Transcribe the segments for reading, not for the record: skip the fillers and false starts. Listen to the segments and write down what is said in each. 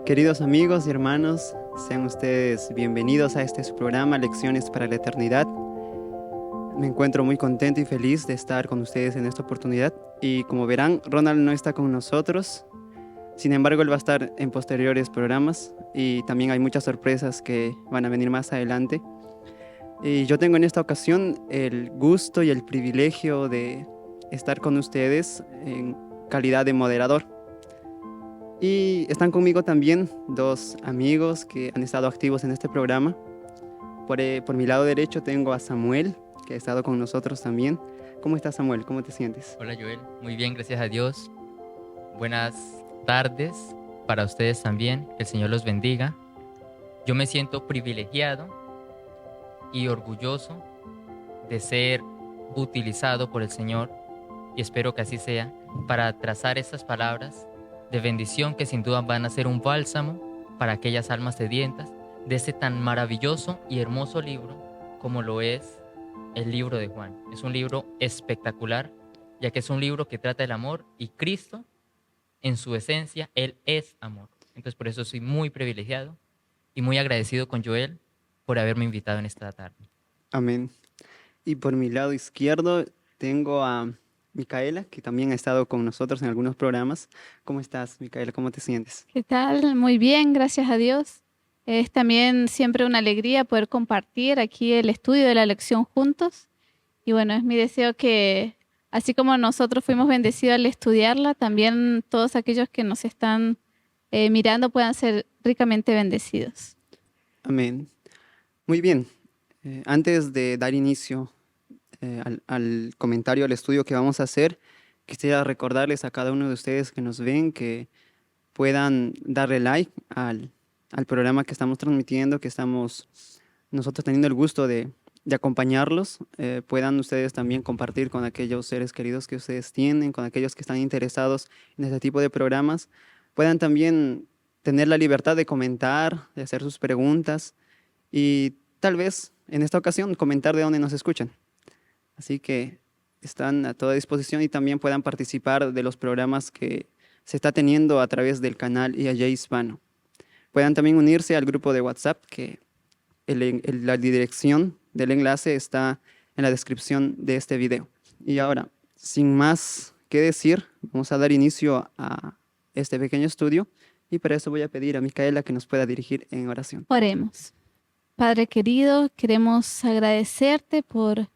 Queridos amigos y hermanos, sean ustedes bienvenidos a este su programa Lecciones para la Eternidad. Me encuentro muy contento y feliz de estar con ustedes en esta oportunidad. Y como verán, Ronald no está con nosotros. Sin embargo, él va a estar en posteriores programas y también hay muchas sorpresas que van a venir más adelante. Y yo tengo en esta ocasión el gusto y el privilegio de estar con ustedes en calidad de moderador. Y están conmigo también dos amigos que han estado activos en este programa. Por mi lado derecho tengo a Samuel, que ha estado con nosotros también. ¿Cómo estás, Samuel? ¿Cómo te sientes? Hola Joel, muy bien, gracias a Dios. Buenas tardes para ustedes también, que el Señor los bendiga. Yo me siento privilegiado y orgulloso de ser utilizado por el Señor, y espero que así sea, para trazar estas palabras de bendición que sin duda van a ser un bálsamo para aquellas almas sedientas de este tan maravilloso y hermoso libro como lo es el libro de Juan. Es un libro espectacular, ya que es un libro que trata del amor, y Cristo, en su esencia, Él es amor. Entonces por eso soy muy privilegiado y muy agradecido con Joel por haberme invitado en esta tarde. Amén. Y por mi lado izquierdo tengo a Micaela, que también ha estado con nosotros en algunos programas. ¿Cómo estás, Micaela? ¿Cómo te sientes? ¿Qué tal? Muy bien, gracias a Dios. Es también siempre una alegría poder compartir aquí el estudio de la lección juntos. Y bueno, es mi deseo que, así como nosotros fuimos bendecidos al estudiarla, también todos aquellos que nos están mirando puedan ser ricamente bendecidos. Amén. Muy bien. Antes de dar inicio al comentario, al estudio que vamos a hacer, quisiera recordarles a cada uno de ustedes que nos ven que puedan darle like al programa que estamos transmitiendo, que estamos nosotros teniendo el gusto de acompañarlos. Puedan ustedes también compartir con aquellos seres queridos que ustedes tienen, con aquellos que están interesados en este tipo de programas. Puedan también tener la libertad de comentar, de hacer sus preguntas y tal vez en esta ocasión comentar de dónde nos escuchan. Así que están a toda disposición y también puedan participar de los programas que se está teniendo a través del canal IAJ Hispano. Puedan también unirse al grupo de WhatsApp, que la dirección del enlace está en la descripción de este video. Y ahora, sin más que decir, vamos a dar inicio a este pequeño estudio y para eso voy a pedir a Micaela que nos pueda dirigir en oración. Oremos. Padre querido, queremos agradecerte por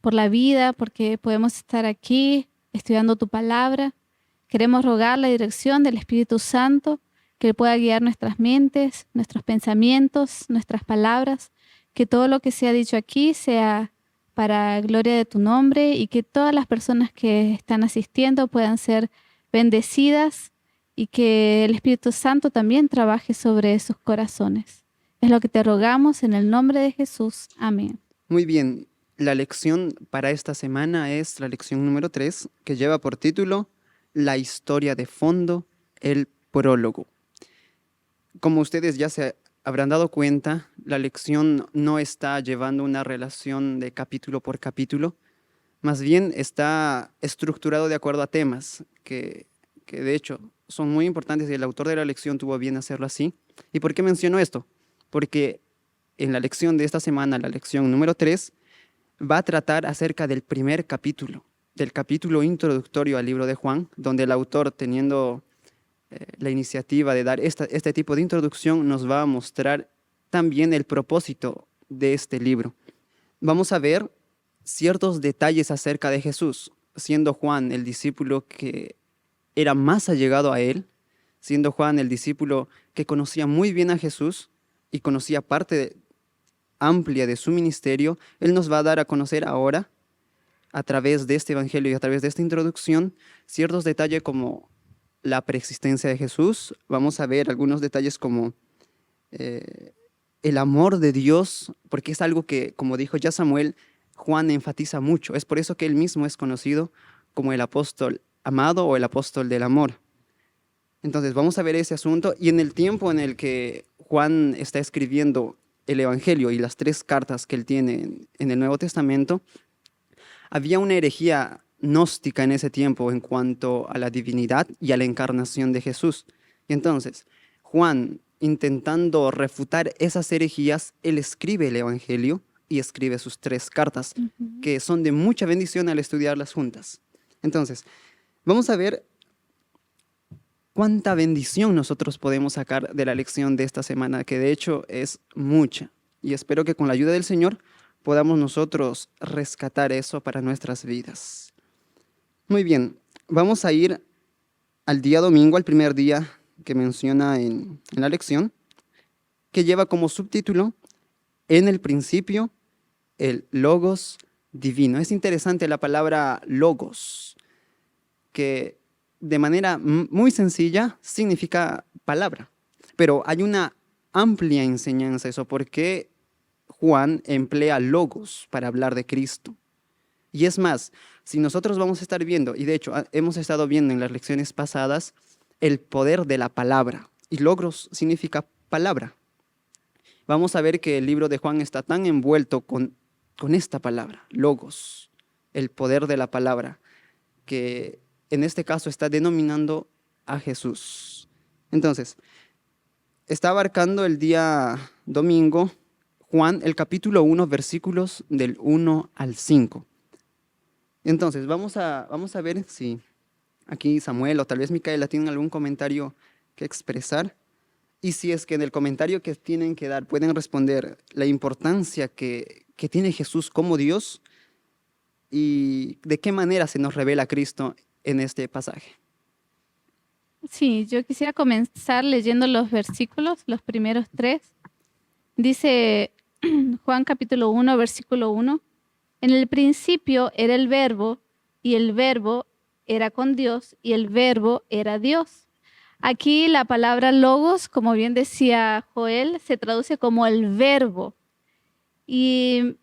la vida, porque podemos estar aquí estudiando tu palabra. Queremos rogar la dirección del Espíritu Santo, que pueda guiar nuestras mentes, nuestros pensamientos, nuestras palabras, que todo lo que sea dicho aquí sea para gloria de tu nombre y que todas las personas que están asistiendo puedan ser bendecidas y que el Espíritu Santo también trabaje sobre sus corazones. Es lo que te rogamos en el nombre de Jesús. Amén. Muy bien, la lección para esta semana es la lección número 3, que lleva por título La historia de fondo, el prólogo. Como ustedes ya se habrán dado cuenta, la lección no está llevando una relación de capítulo por capítulo, más bien está estructurado de acuerdo a temas que de hecho son muy importantes y el autor de la lección tuvo bien hacerlo así. ¿Y por qué menciono esto? Porque en la lección de esta semana, la lección número 3, va a tratar acerca del primer capítulo, del capítulo introductorio al libro de Juan, donde el autor, teniendo la iniciativa de dar este tipo de introducción, nos va a mostrar también el propósito de este libro. Vamos a ver ciertos detalles acerca de Jesús, siendo Juan el discípulo que era más allegado a él, siendo Juan el discípulo que conocía muy bien a Jesús y conocía parte amplia de su ministerio. Él nos va a dar a conocer ahora, a través de este evangelio y a través de esta introducción, ciertos detalles como la preexistencia de Jesús. Vamos a ver algunos detalles como el amor de Dios, porque es algo que, como dijo ya Samuel, Juan enfatiza mucho. Es por eso que él mismo es conocido como el apóstol amado o el apóstol del amor. Entonces vamos a ver ese asunto, y en el tiempo en el que Juan está escribiendo el Evangelio y las 3 cartas que él tiene en el Nuevo Testamento, Había una herejía gnóstica en ese tiempo en cuanto a la divinidad y a la encarnación de Jesús. Y entonces, Juan, intentando refutar esas herejías, él escribe el Evangelio y escribe sus 3 cartas, que son de mucha bendición al estudiarlas juntas. Entonces, vamos a ver cuánta bendición nosotros podemos sacar de la lección de esta semana, que de hecho es mucha. Y espero que con la ayuda del Señor podamos nosotros rescatar eso para nuestras vidas. Muy bien, vamos a ir al día domingo, al primer día que menciona en la lección, que lleva como subtítulo, en el principio, el Logos divino. Es interesante la palabra Logos, que de manera muy sencilla significa palabra, pero hay una amplia enseñanza eso, porque Juan emplea logos para hablar de Cristo. Y es más, si nosotros vamos a estar viendo, y de hecho hemos estado viendo en las lecciones pasadas, el poder de la palabra, y logos significa palabra. Vamos a ver que el libro de Juan está tan envuelto con esta palabra, logos, el poder de la palabra, que en este caso está denominando a Jesús. Entonces, está abarcando el día domingo Juan, el capítulo 1, versículos del 1 al 5. Entonces, vamos a ver si aquí Samuel o tal vez Micaela tienen algún comentario que expresar. Y si es que en el comentario que tienen que dar pueden responder la importancia que tiene Jesús como Dios y de qué manera se nos revela Cristo en este pasaje. Sí, yo quisiera comenzar leyendo los versículos, los primeros 3. Dice Juan capítulo 1, versículo 1. En el principio era el verbo, y el verbo era con Dios, y el verbo era Dios. Aquí la palabra logos, como bien decía Joel, se traduce como el verbo. Y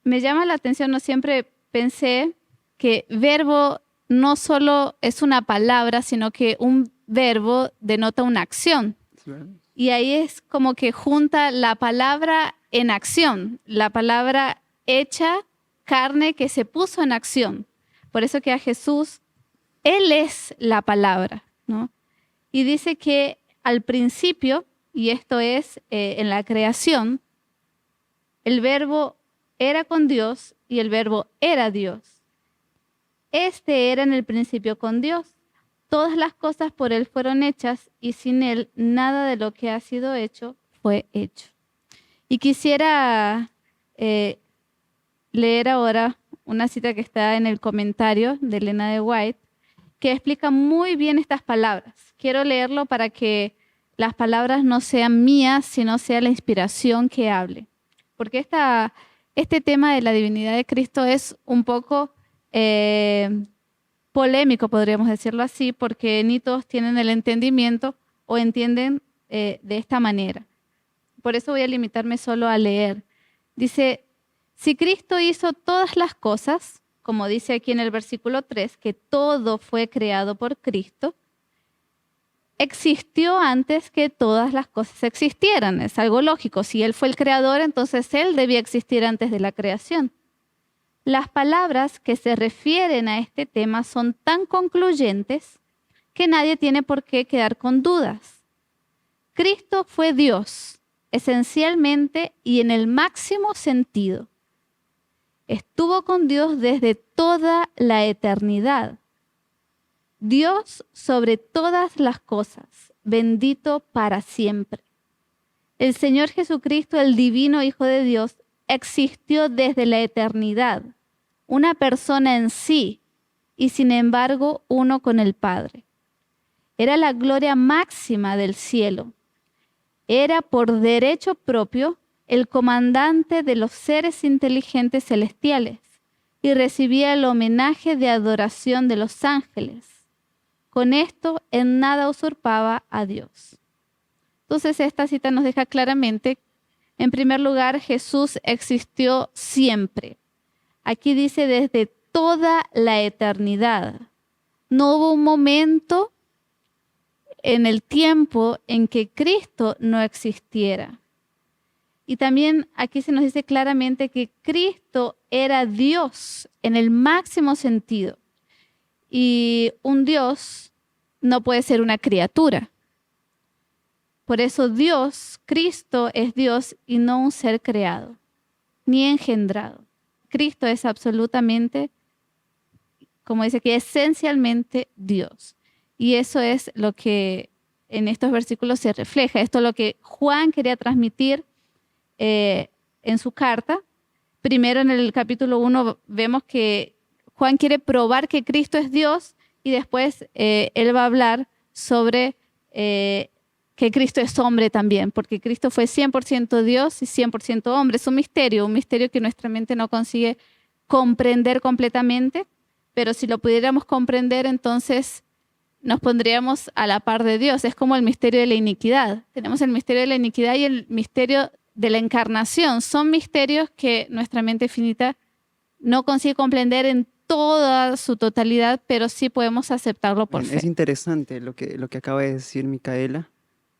me llama la atención, no siempre pensé que verbo no solo es una palabra, sino que un verbo denota una acción. Y ahí es como que junta la palabra en acción, la palabra hecha carne que se puso en acción. Por eso que a Jesús, Él es la palabra, ¿no? Y dice que al principio, y esto es en la creación, el verbo era con Dios y el verbo era Dios. Este era en el principio con Dios. Todas las cosas por Él fueron hechas y sin Él nada de lo que ha sido hecho fue hecho. Y quisiera leer ahora una cita que está en el comentario de Elena de White, que explica muy bien estas palabras. Quiero leerlo para que las palabras no sean mías, sino sea la inspiración que hable. Porque este tema de la divinidad de Cristo es un poco polémico, podríamos decirlo así, porque ni todos tienen el entendimiento o entienden de esta manera. Por eso voy a limitarme solo a leer. Dice, si Cristo hizo todas las cosas, como dice aquí en el versículo 3, que todo fue creado por Cristo, existió antes que todas las cosas existieran. Es algo lógico. Si Él fue el creador, entonces Él debía existir antes de la creación. Las palabras que se refieren a este tema son tan concluyentes que nadie tiene por qué quedar con dudas. Cristo fue Dios, esencialmente y en el máximo sentido. Estuvo con Dios desde toda la eternidad. Dios sobre todas las cosas, bendito para siempre. El Señor Jesucristo, el divino Hijo de Dios, existió desde la eternidad, una persona en sí y sin embargo uno con el Padre. Era la gloria máxima del cielo. Era por derecho propio el comandante de los seres inteligentes celestiales y recibía el homenaje de adoración de los ángeles. Con esto en nada usurpaba a Dios. Entonces esta cita nos deja claramente, en primer lugar, Jesús existió siempre. Aquí dice desde toda la eternidad. No hubo un momento en el tiempo en que Cristo no existiera. Y también aquí se nos dice claramente que Cristo era Dios en el máximo sentido. Y un Dios no puede ser una criatura. Por eso Dios, Cristo es Dios y no un ser creado, ni engendrado. Cristo es absolutamente, como dice aquí, esencialmente Dios. Y eso es lo que en estos versículos se refleja. Esto es lo que Juan quería transmitir en su carta. Primero en el capítulo 1 vemos que Juan quiere probar que Cristo es Dios y después él va a hablar sobre que Cristo es hombre también, porque Cristo fue 100% Dios y 100% hombre. Es un misterio que nuestra mente no consigue comprender completamente, pero si lo pudiéramos comprender, entonces nos pondríamos a la par de Dios. Es como el misterio de la iniquidad. Tenemos el misterio de la iniquidad y el misterio de la encarnación. Son misterios que nuestra mente finita no consigue comprender en toda su totalidad, pero sí podemos aceptarlo por Es fe. interesante lo que acaba de decir Micaela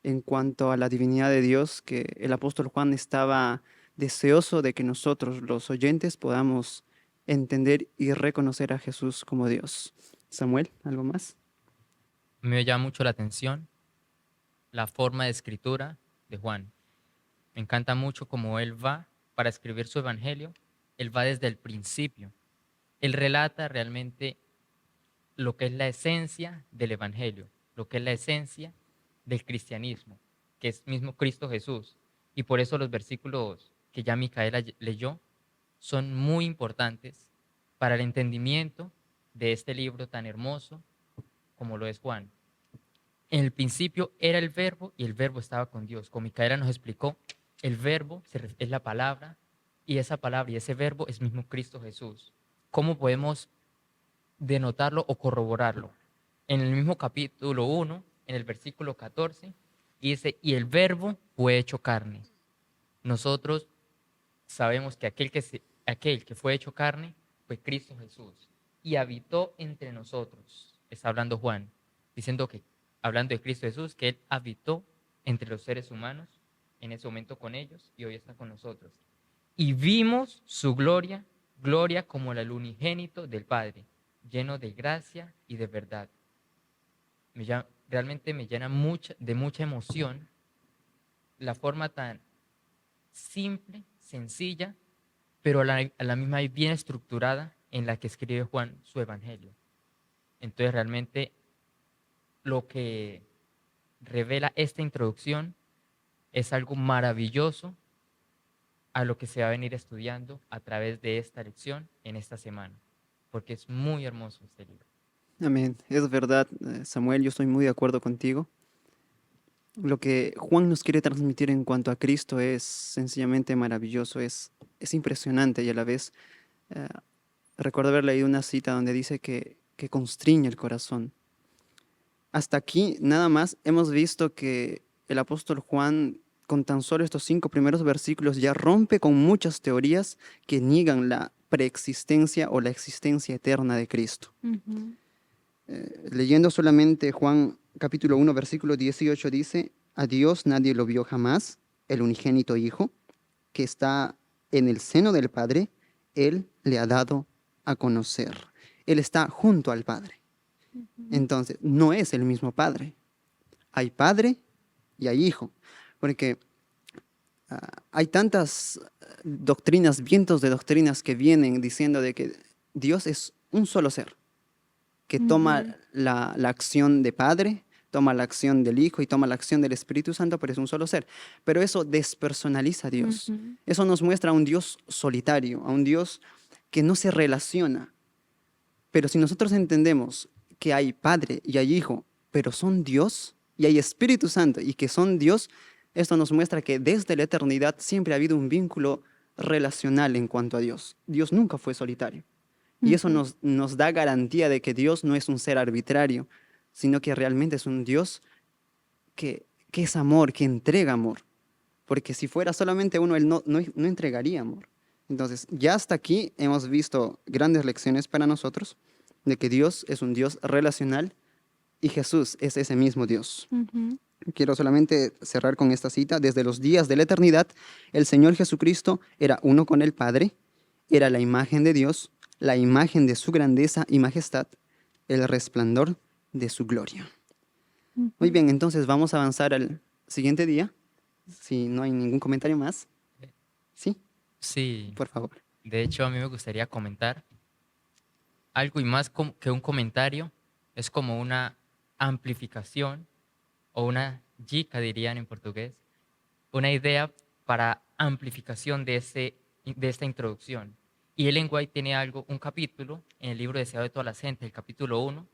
en cuanto a la divinidad de Dios, que el apóstol Juan estaba deseoso de que nosotros, los oyentes, podamos entender y reconocer a Jesús como Dios. Samuel, ¿algo más? Me llama mucho la atención la forma de escritura de Juan. Me encanta mucho cómo él va para escribir su evangelio. Él va desde el principio. Él relata realmente lo que es la esencia del evangelio, lo que es la esencia del cristianismo, que es mismo Cristo Jesús. Y por eso los versículos que ya Micaela leyó son muy importantes para el entendimiento de este libro tan hermoso como lo es Juan. En el principio era el verbo y el verbo estaba con Dios. Como Micaela nos explicó, el verbo es la palabra y esa palabra y ese verbo es mismo Cristo Jesús. ¿Cómo podemos denotarlo o corroborarlo? En el mismo capítulo 1, en el versículo 14, dice, y el verbo fue hecho carne. Nosotros sabemos que aquel que fue hecho carne fue Cristo Jesús y habitó entre nosotros. Está hablando Juan, diciendo que, hablando de Cristo Jesús, que Él habitó entre los seres humanos en ese momento con ellos y hoy está con nosotros. Y vimos su gloria, gloria como el unigénito del Padre, lleno de gracia y de verdad. Realmente me llena de mucha emoción la forma tan simple, sencilla, pero a la misma vez bien estructurada en la que escribe Juan su evangelio. Entonces realmente lo que revela esta introducción es algo maravilloso a lo que se va a venir estudiando a través de esta lección en esta semana, porque es muy hermoso este libro. Amén. Es verdad, Samuel, yo estoy muy de acuerdo contigo. Lo que Juan nos quiere transmitir en cuanto a Cristo es sencillamente maravilloso, es impresionante y a la vez recuerdo haber leído una cita donde dice que constriñe el corazón. Hasta aquí nada más hemos visto que el apóstol Juan con tan solo estos 5 primeros versículos ya rompe con muchas teorías que niegan la preexistencia o la existencia eterna de Cristo. Uh-huh. Leyendo solamente Juan capítulo 1, versículo 18 dice, a Dios nadie lo vio jamás, el unigénito Hijo, que está en el seno del Padre, Él le ha dado a conocer. Él está junto al Padre. Uh-huh. Entonces, no es el mismo Padre. Hay Padre y hay Hijo, porque hay tantas doctrinas, vientos de doctrinas que vienen diciendo de que Dios es un solo ser, que toma la acción de Padre, toma la acción del Hijo y toma la acción del Espíritu Santo, pero es un solo ser. Pero eso despersonaliza a Dios. Eso nos muestra a un Dios solitario, a un Dios que no se relaciona. Pero si nosotros entendemos que hay Padre y hay Hijo, pero son Dios, y hay Espíritu Santo y que son Dios, esto nos muestra que desde la eternidad siempre ha habido un vínculo relacional en cuanto a Dios. Dios nunca fue solitario. Y eso nos da garantía de que Dios no es un ser arbitrario, sino que realmente es un Dios que es amor, que entrega amor. Porque si fuera solamente uno, Él no entregaría amor. Entonces, ya hasta aquí hemos visto grandes lecciones para nosotros de que Dios es un Dios relacional y Jesús es ese mismo Dios. Quiero solamente cerrar con esta cita. Desde los días de la eternidad, el Señor Jesucristo era uno con el Padre, era la imagen de Dios, la imagen de su grandeza y majestad, el resplandor de su gloria. Muy bien, entonces vamos a avanzar al siguiente día. Si no hay ningún comentario más. Sí, Sí, por favor. de hecho a mí me gustaría comentar algo y más que un comentario, es como una amplificación o una dica, dirían en portugués, una idea para amplificación de esta introducción. Y Ellen White tiene algo, un capítulo en el libro Deseado de todas las gentes, el capítulo 1,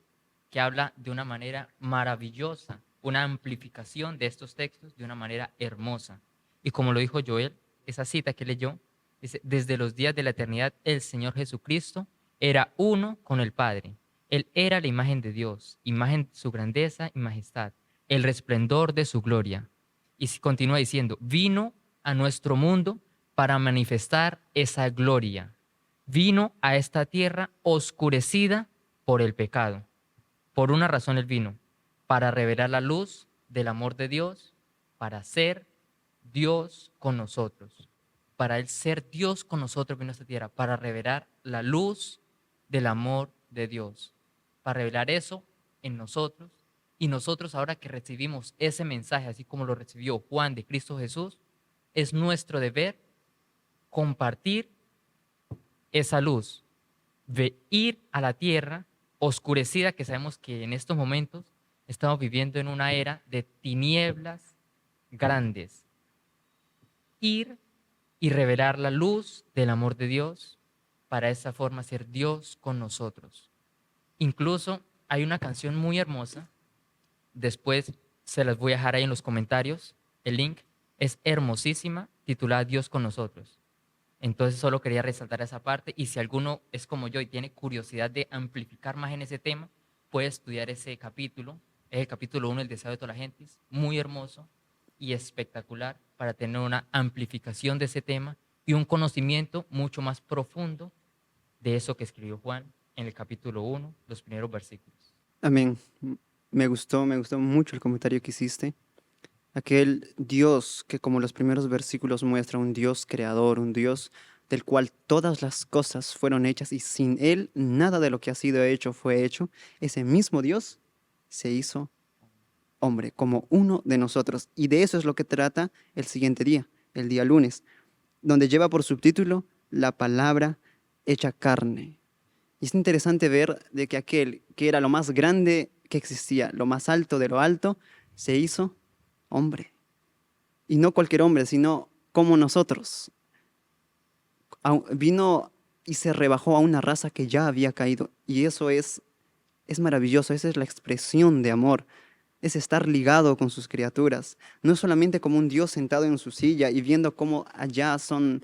que habla de una manera maravillosa, una amplificación de estos textos de una manera hermosa. Y como lo dijo Joel, esa cita que leyó, dice, desde los días de la eternidad el Señor Jesucristo era uno con el Padre. Él era la imagen de Dios, imagen de su grandeza y majestad, el resplandor de su gloria. Y continúa diciendo, vino a nuestro mundo para manifestar esa gloria. Vino a esta tierra oscurecida por el pecado. Por una razón él vino, para revelar la luz del amor de Dios, para ser Dios con nosotros. Para él ser Dios con nosotros vino a esta tierra, para revelar la luz del amor de Dios. Para revelar eso en nosotros. Y nosotros ahora que recibimos ese mensaje, así como lo recibió Juan de Cristo Jesús, es nuestro deber compartir esa luz, de ir a la tierra oscurecida, que sabemos que en estos momentos estamos viviendo en una era de tinieblas grandes. Ir y revelar la luz del amor de Dios, para esa forma ser Dios con nosotros. Incluso hay una canción muy hermosa, después se las voy a dejar ahí en los comentarios, el link es hermosísima, titulada Dios con nosotros. Entonces solo quería resaltar esa parte, y si alguno es como yo y tiene curiosidad de amplificar más en ese tema, puede estudiar ese capítulo, es el capítulo 1, el deseo de toda la gente, es muy hermoso y espectacular para tener una amplificación de ese tema y un conocimiento mucho más profundo de eso que escribió Juan en el capítulo 1, los primeros versículos. Amén. Me gustó mucho el comentario que hiciste. Aquel Dios que, como los primeros versículos muestra, un Dios creador, un Dios del cual todas las cosas fueron hechas y sin Él nada de lo que ha sido hecho fue hecho, ese mismo Dios se hizo hombre, como uno de nosotros. Y de eso es lo que trata el siguiente día, el día lunes, donde lleva por subtítulo la palabra hecha carne. Y es interesante ver de que aquel que era lo más grande que existía, lo más alto de lo alto, se hizo hombre. Y no cualquier hombre, sino como nosotros. Vino y se rebajó a una raza que ya había caído. Y eso es maravilloso, esa es la expresión de amor. Es estar ligado con sus criaturas. No es solamente como un Dios sentado en su silla y viendo cómo allá son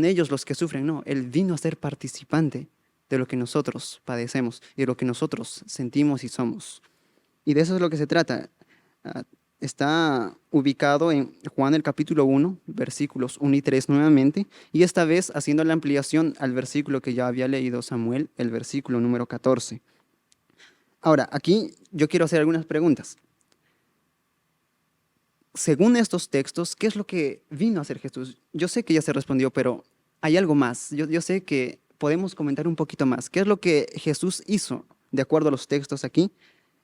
ellos los que sufren. No, Él vino a ser participante de lo que nosotros padecemos y de lo que nosotros sentimos y somos. Y de eso es lo que se trata. Está ubicado en Juan el capítulo 1, versículos 1 y 3 nuevamente, y esta vez haciendo la ampliación al versículo que ya había leído Samuel, el versículo número 14. Ahora, aquí yo quiero hacer algunas preguntas. Según estos textos, ¿qué es lo que vino a hacer Jesús? Yo sé que ya se respondió, pero hay algo más. Yo sé que podemos comentar un poquito más. ¿Qué es lo que Jesús hizo de acuerdo a los textos aquí?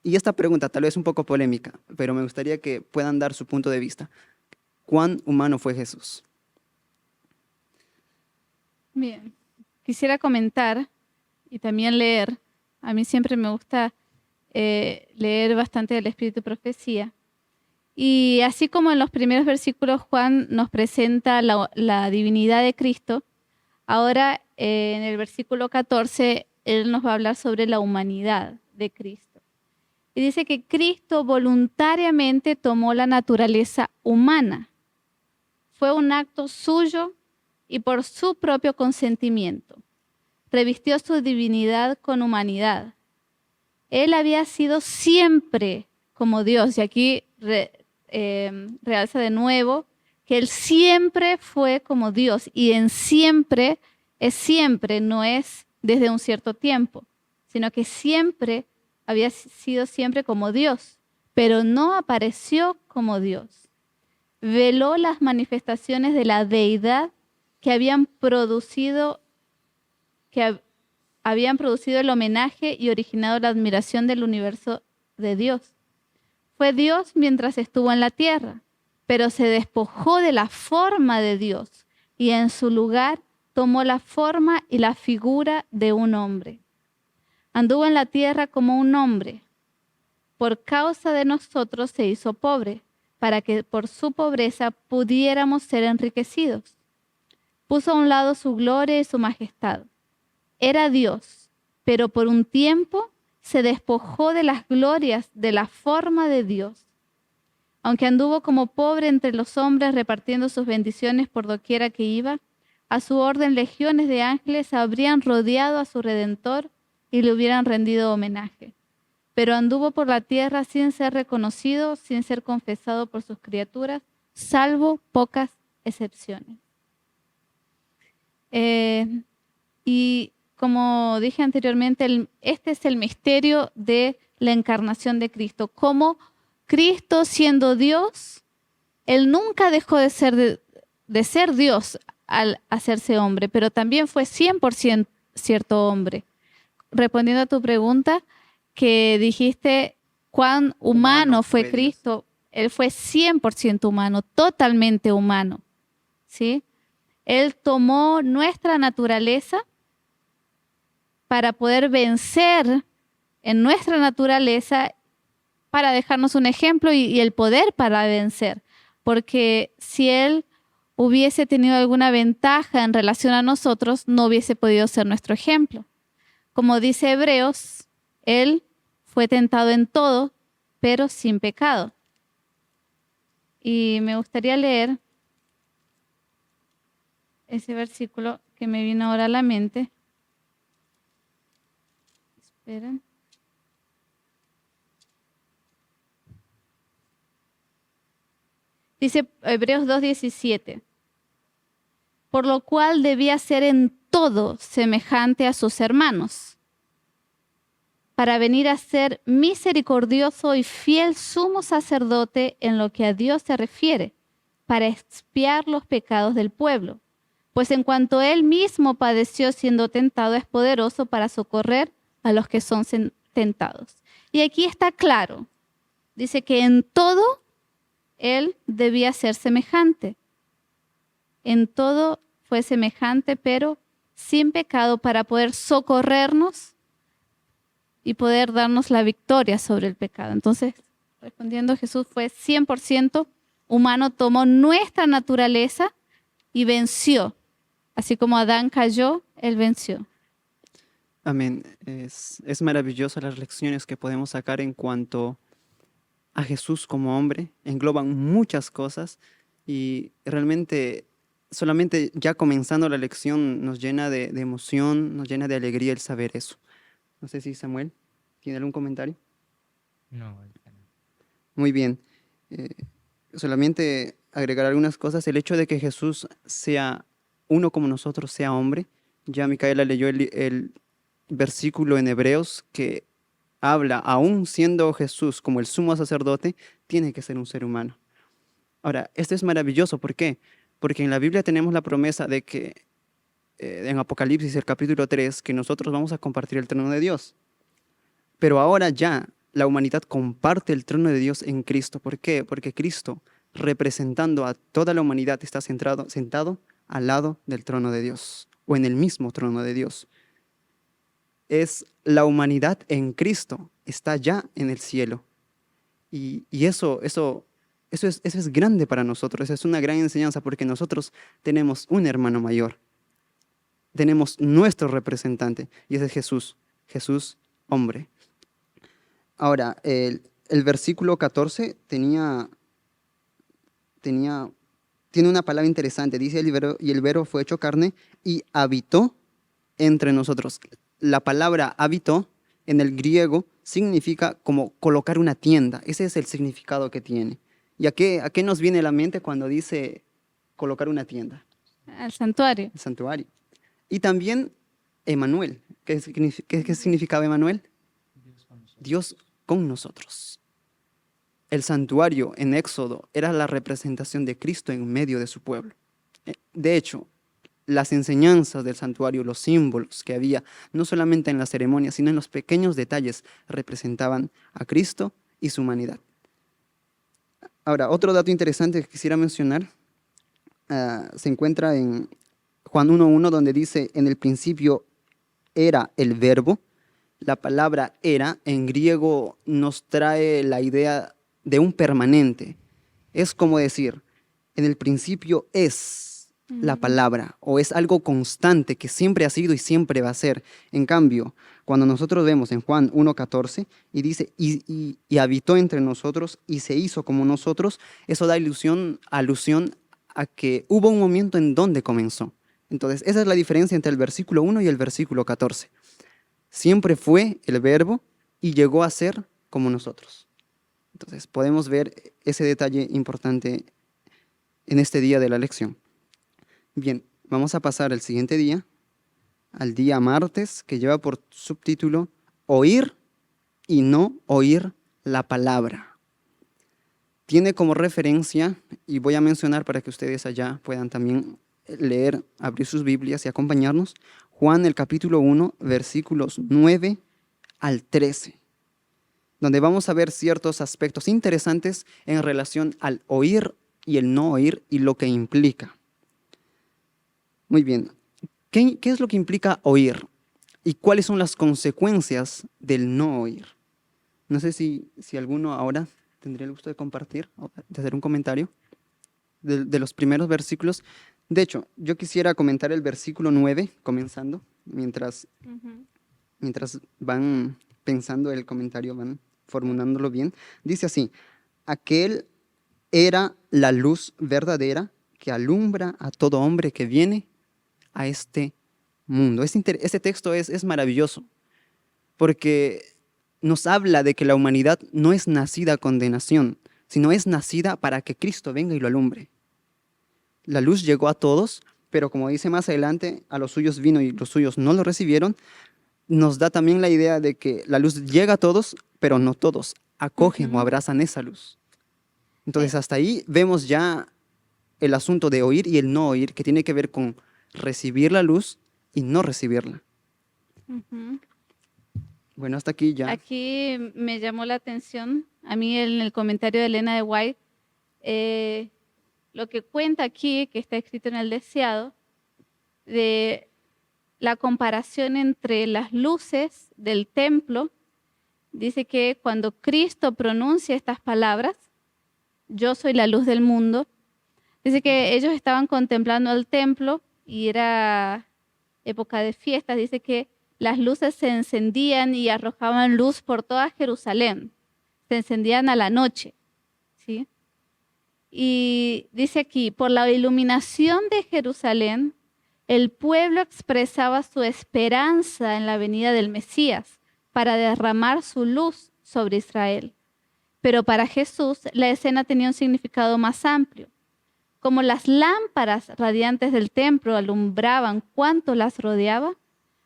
Y esta pregunta tal vez un poco polémica, pero me gustaría que puedan dar su punto de vista. ¿Cuán humano fue Jesús? Bien, quisiera comentar y también leer. A mí siempre me gusta leer bastante del Espíritu y Profecía. Y así como en los primeros versículos Juan nos presenta la divinidad de Cristo, ahora en el versículo 14 él nos va a hablar sobre la humanidad de Cristo. Y dice que Cristo voluntariamente tomó la naturaleza humana. Fue un acto suyo y por su propio consentimiento. Revistió su divinidad con humanidad. Él había sido siempre como Dios. Y aquí realza de nuevo que Él siempre fue como Dios. Y en siempre es siempre, no es desde un cierto tiempo, sino que siempre había sido siempre como Dios. pero no apareció como Dios. Veló las manifestaciones de la deidad que habían producido el homenaje y originado la admiración del universo de Dios. Fue Dios mientras estuvo en la tierra, pero se despojó de la forma de Dios y en su lugar tomó la forma y la figura de un hombre. Anduvo en la tierra como un hombre. Por causa de nosotros se hizo pobre, para que por su pobreza pudiéramos ser enriquecidos. Puso a un lado su gloria y su majestad. Era Dios, pero por un tiempo se despojó de las glorias de la forma de Dios. Aunque anduvo como pobre entre los hombres repartiendo sus bendiciones por doquiera que iba, a su orden legiones de ángeles habrían rodeado a su Redentor y le hubieran rendido homenaje. Pero anduvo por la tierra sin ser reconocido, sin ser confesado por sus criaturas, salvo pocas excepciones. Y como dije anteriormente, este es el misterio de la encarnación de Cristo. Como Cristo, siendo Dios, Él nunca dejó de ser Dios al hacerse hombre, pero también fue 100% cierto hombre. Respondiendo a tu pregunta, que dijiste cuán humano fue Cristo, Él fue 100% humano, totalmente humano, ¿sí? Él tomó nuestra naturaleza para poder vencer en nuestra naturaleza, para dejarnos un ejemplo y el poder para vencer. Porque si Él hubiese tenido alguna ventaja en relación a nosotros, no hubiese podido ser nuestro ejemplo. Como dice Hebreos, Él fue tentado en todo, pero sin pecado. Y me gustaría leer ese versículo que me vino ahora a la mente. Esperen. Dice Hebreos 2:17. Por lo cual debía ser en todo semejante a sus hermanos, para venir a ser misericordioso y fiel sumo sacerdote en lo que a Dios se refiere, para expiar los pecados del pueblo. Pues en cuanto Él mismo padeció siendo tentado, es poderoso para socorrer a los que son tentados. Y aquí está claro, dice que en todo Él debía ser semejante. En todo fue semejante, pero sin pecado, para poder socorrernos y poder darnos la victoria sobre el pecado. Entonces, respondiendo, Jesús fue 100% humano, tomó nuestra naturaleza y venció. Así como Adán cayó, Él venció. Amén. Es maravilloso las lecciones que podemos sacar en cuanto a Jesús como hombre. Engloban muchas cosas y realmente solamente ya comenzando la lección nos llena de emoción, nos llena de alegría el saber eso. No sé si Samuel tiene algún comentario. No. Muy bien. Solamente agregar algunas cosas. El hecho de que Jesús sea uno como nosotros, sea hombre. Ya Micaela leyó el versículo en Hebreos que habla, aún siendo Jesús como el sumo sacerdote, tiene que ser un ser humano. Ahora, esto es maravilloso. ¿Por qué? Porque en la Biblia tenemos la promesa de que en Apocalipsis, el capítulo 3, que nosotros vamos a compartir el trono de Dios. Pero ahora ya la humanidad comparte el trono de Dios en Cristo. ¿Por qué? Porque Cristo, representando a toda la humanidad, está sentado al lado del trono de Dios, o en el mismo trono de Dios. Es la humanidad en Cristo, está ya en el cielo. Y eso es grande para nosotros, es una gran enseñanza, porque nosotros tenemos un hermano mayor. Tenemos nuestro representante, y ese es Jesús, Jesús hombre. Ahora, el versículo 14 tiene una palabra interesante. Dice, y el Verbo fue hecho carne y habitó entre nosotros. La palabra habitó en el griego significa como colocar una tienda. Ese es el significado que tiene. ¿Y a qué nos viene a la mente cuando dice colocar una tienda? Al santuario. El santuario. Y también Emmanuel. ¿Qué significaba Emmanuel? Dios con nosotros. el santuario en Éxodo era la representación de Cristo en medio de su pueblo. De hecho, las enseñanzas del santuario, los símbolos que había, no solamente en la ceremonia, sino en los pequeños detalles, representaban a Cristo y su humanidad. Ahora, otro dato interesante que quisiera mencionar se encuentra en Juan 1:1, donde dice, en el principio era el verbo. La palabra era en griego nos trae la idea de un permanente. Es como decir, en el principio es la palabra, o es algo constante que siempre ha sido y siempre va a ser. En cambio, cuando nosotros vemos en Juan 1:14 y dice, y habitó entre nosotros y se hizo como nosotros, eso da alusión a que hubo un momento en donde comenzó. Entonces, esa es la diferencia entre el versículo 1 y el versículo 14. Siempre fue el verbo y llegó a ser como nosotros. Entonces, podemos ver ese detalle importante en este día de la lección. Bien, vamos a pasar al siguiente día, al día martes, que lleva por subtítulo Oír y no oír la palabra. Tiene como referencia, y voy a mencionar para que ustedes allá puedan también leer, abrir sus Biblias y acompañarnos, Juan el capítulo 1, versículos 9 al 13, donde vamos a ver ciertos aspectos interesantes en relación al oír y el no oír y lo que implica. Muy bien, ¿qué es lo que implica oír? ¿Y cuáles son las consecuencias del no oír? No sé si alguno ahora tendría el gusto de compartir, o de hacer un comentario de los primeros versículos. De hecho, yo quisiera comentar el versículo 9, comenzando, mientras van pensando el comentario, van formulándolo bien. Dice así, aquel era la luz verdadera que alumbra a todo hombre que viene a este mundo. Este texto es maravilloso porque nos habla de que la humanidad no es nacida a condenación, sino es nacida para que Cristo venga y lo alumbre. La luz llegó a todos, pero como dice más adelante, a los suyos vino y los suyos no lo recibieron. Nos da también la idea de que la luz llega a todos, pero no todos acogen o abrazan esa luz. Entonces, hasta ahí vemos ya el asunto de oír y el no oír, que tiene que ver con recibir la luz y no recibirla. Bueno, hasta aquí ya. Aquí me llamó la atención, a mí en el comentario de Elena de White, lo que cuenta aquí, que está escrito en el deseado, de la comparación entre las luces del templo. Dice que cuando Cristo pronuncia estas palabras, yo soy la luz del mundo, dice que ellos estaban contemplando el templo y era época de fiestas. Dice que las luces se encendían y arrojaban luz por toda Jerusalén. Se encendían a la noche, ¿sí? Y dice aquí, por la iluminación de Jerusalén, el pueblo expresaba su esperanza en la venida del Mesías para derramar su luz sobre Israel. Pero para Jesús la escena tenía un significado más amplio. Como las lámparas radiantes del templo alumbraban cuanto las rodeaba,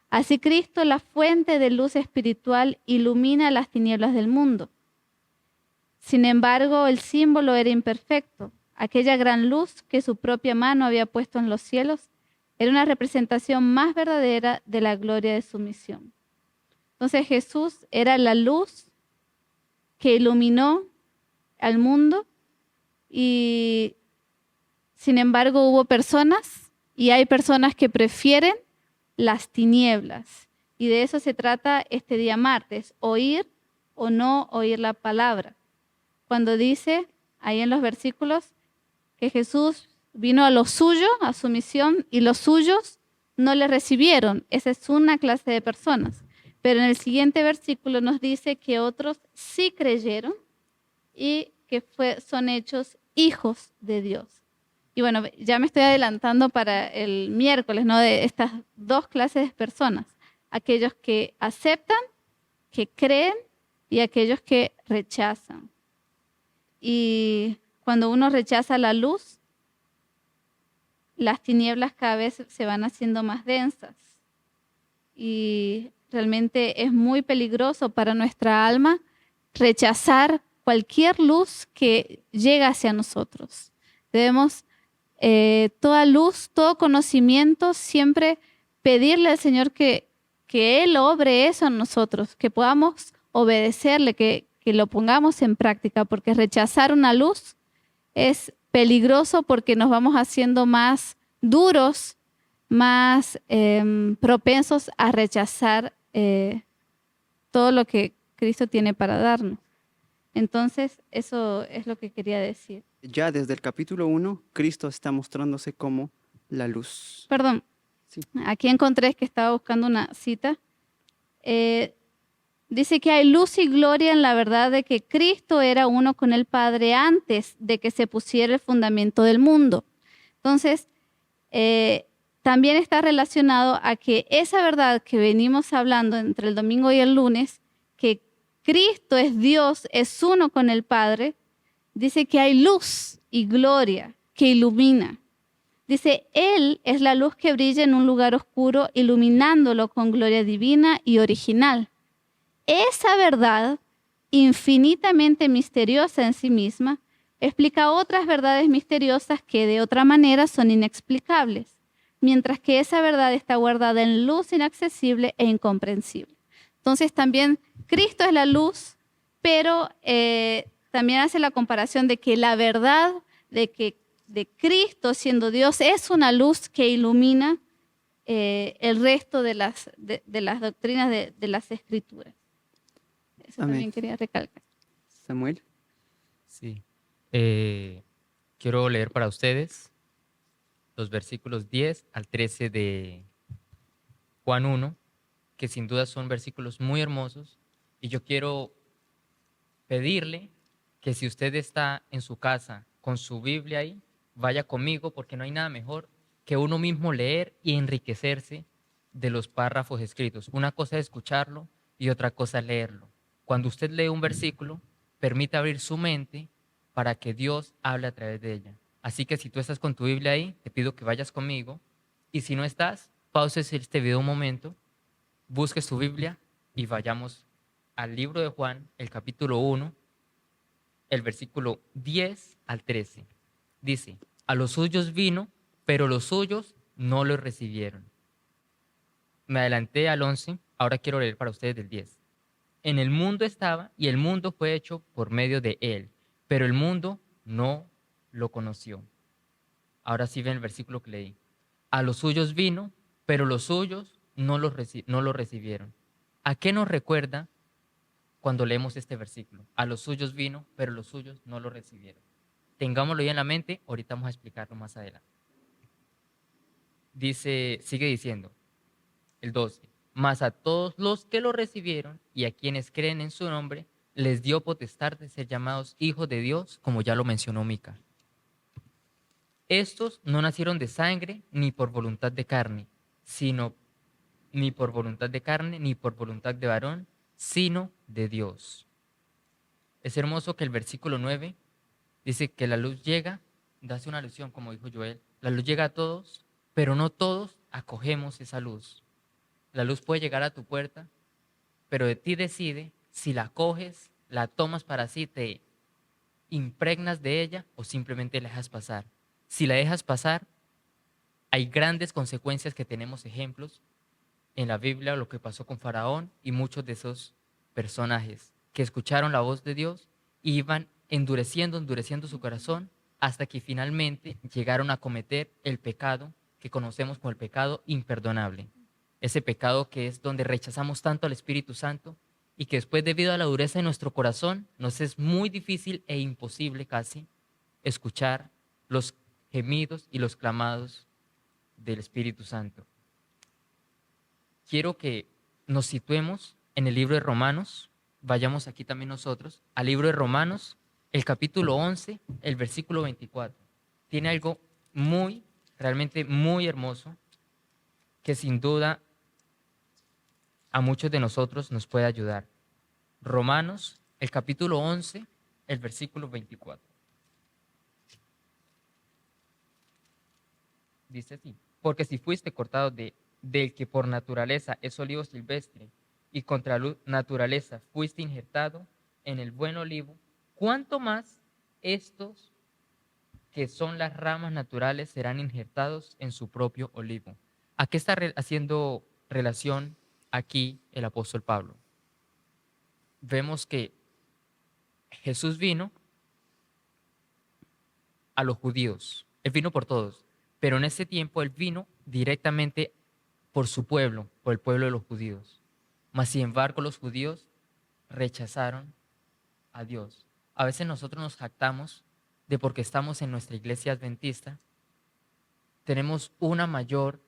así Cristo, la fuente de luz espiritual, ilumina las tinieblas del mundo. Sin embargo, el símbolo era imperfecto. Aquella gran luz que su propia mano había puesto en los cielos era una representación más verdadera de la gloria de su misión. Entonces Jesús era la luz que iluminó al mundo y sin embargo hubo personas y hay personas que prefieren las tinieblas. Y de eso se trata este día martes, oír o no oír la palabra. Cuando dice ahí en los versículos que Jesús vino a lo suyo, a su misión, y los suyos no le recibieron. Esa es una clase de personas. Pero en el siguiente versículo nos dice que otros sí creyeron y que son hechos hijos de Dios. Y bueno, ya me estoy adelantando para el miércoles, ¿no? De estas dos clases de personas. Aquellos que aceptan, que creen y aquellos que rechazan. Y cuando uno rechaza la luz, las tinieblas cada vez se van haciendo más densas. Y realmente es muy peligroso para nuestra alma rechazar cualquier luz que llega hacia nosotros. Debemos, toda luz, todo conocimiento, siempre pedirle al Señor que Él obre eso en nosotros, que podamos obedecerle, que lo pongamos en práctica, porque rechazar una luz es peligroso porque nos vamos haciendo más duros, más propensos a rechazar todo lo que Cristo tiene para darnos. Entonces, eso es lo que quería decir. Ya desde el capítulo 1, Cristo está mostrándose como la luz. Perdón, Sí. aquí encontré, es que estaba buscando una cita. Dice que hay luz y gloria en la verdad de que Cristo era uno con el Padre antes de que se pusiera el fundamento del mundo. Entonces, también está relacionado a que esa verdad que venimos hablando entre el domingo y el lunes, que Cristo es Dios, es uno con el Padre, dice que hay luz y gloria que ilumina. Dice, Él es la luz que brilla en un lugar oscuro, iluminándolo con gloria divina y original. Esa verdad, infinitamente misteriosa en sí misma, explica otras verdades misteriosas que de otra manera son inexplicables, mientras que esa verdad está guardada en luz inaccesible e incomprensible. Entonces también Cristo es la luz, pero también hace la comparación de que la verdad de Cristo siendo Dios es una luz que ilumina el resto de las doctrinas de las Escrituras. Eso Amén. también quería recalcar. Samuel. Sí. Quiero leer para ustedes los versículos 10 al 13 de Juan 1, que sin duda son versículos muy hermosos. Y yo quiero pedirle que si usted está en su casa con su Biblia ahí, vaya conmigo, porque no hay nada mejor que uno mismo leer y enriquecerse de los párrafos escritos. Una cosa es escucharlo y otra cosa es leerlo. Cuando usted lee un versículo, permite abrir su mente para que Dios hable a través de ella. Así que si tú estás con tu Biblia ahí, te pido que vayas conmigo. Y si no estás, pauses este video un momento, busques tu Biblia y vayamos al libro de Juan, el capítulo 1, el versículo 10 al 13. Dice, a los suyos vino, pero los suyos no lo recibieron. Me adelanté al 11, ahora quiero leer para ustedes del 10. En el mundo estaba y el mundo fue hecho por medio de él, pero el mundo no lo conoció. Ahora sí ven el versículo que leí. A los suyos vino, pero los suyos no lo recibieron. ¿A qué nos recuerda cuando leemos este versículo? A los suyos vino, pero los suyos no lo recibieron. Tengámoslo ya en la mente, ahorita vamos a explicarlo más adelante. Dice, sigue diciendo, el 12. Mas a todos los que lo recibieron y a quienes creen en su nombre, les dio potestad de ser llamados hijos de Dios, como ya lo mencionó Mica. Estos no nacieron de sangre ni por voluntad de carne, ni por voluntad de varón, sino de Dios. Es hermoso que el versículo 9 dice que la luz llega, hace una alusión, como dijo Joel, la luz llega a todos, pero no todos acogemos esa luz. La luz puede llegar a tu puerta, pero de ti decide si la coges, la tomas para sí, te impregnas de ella o simplemente la dejas pasar. Si la dejas pasar, hay grandes consecuencias que tenemos ejemplos en la Biblia, lo que pasó con Faraón y muchos de esos personajes que escucharon la voz de Dios y iban endureciendo su corazón hasta que finalmente llegaron a cometer el pecado que conocemos como el pecado imperdonable. Ese pecado que es donde rechazamos tanto al Espíritu Santo y que después, debido a la dureza de nuestro corazón, nos es muy difícil e imposible casi escuchar los gemidos y los clamados del Espíritu Santo. Quiero que nos situemos en el libro de Romanos, vayamos aquí también nosotros, al libro de Romanos, el capítulo 11, el versículo 24. Tiene algo realmente muy hermoso, que sin duda a muchos de nosotros nos puede ayudar. Romanos, el capítulo 11, el versículo 24. Dice así, porque si fuiste cortado del que por naturaleza es olivo silvestre, y contra naturaleza fuiste injertado en el buen olivo, ¿cuánto más estos que son las ramas naturales serán injertados en su propio olivo? ¿A qué está haciendo relación aquí el apóstol Pablo? Vemos que Jesús vino a los judíos, él vino por todos, pero en ese tiempo él vino directamente por su pueblo, por el pueblo de los judíos. Mas sin embargo los judíos rechazaron a Dios. A veces nosotros nos jactamos de porque estamos en nuestra iglesia adventista, tenemos una mayor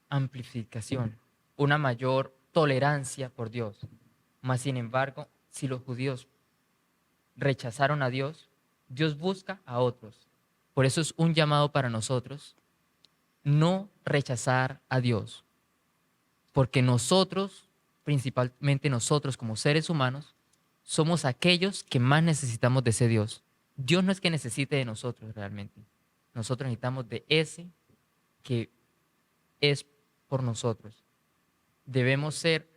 amplificación, una mayor tolerancia por Dios. Mas sin embargo, si los judíos rechazaron a Dios, Dios busca a otros. Por eso es un llamado para nosotros no rechazar a Dios, porque nosotros, principalmente nosotros como seres humanos, somos aquellos que más necesitamos de ese Dios. Dios no es que necesite de nosotros realmente. Nosotros necesitamos de ese que es por nosotros. Debemos ser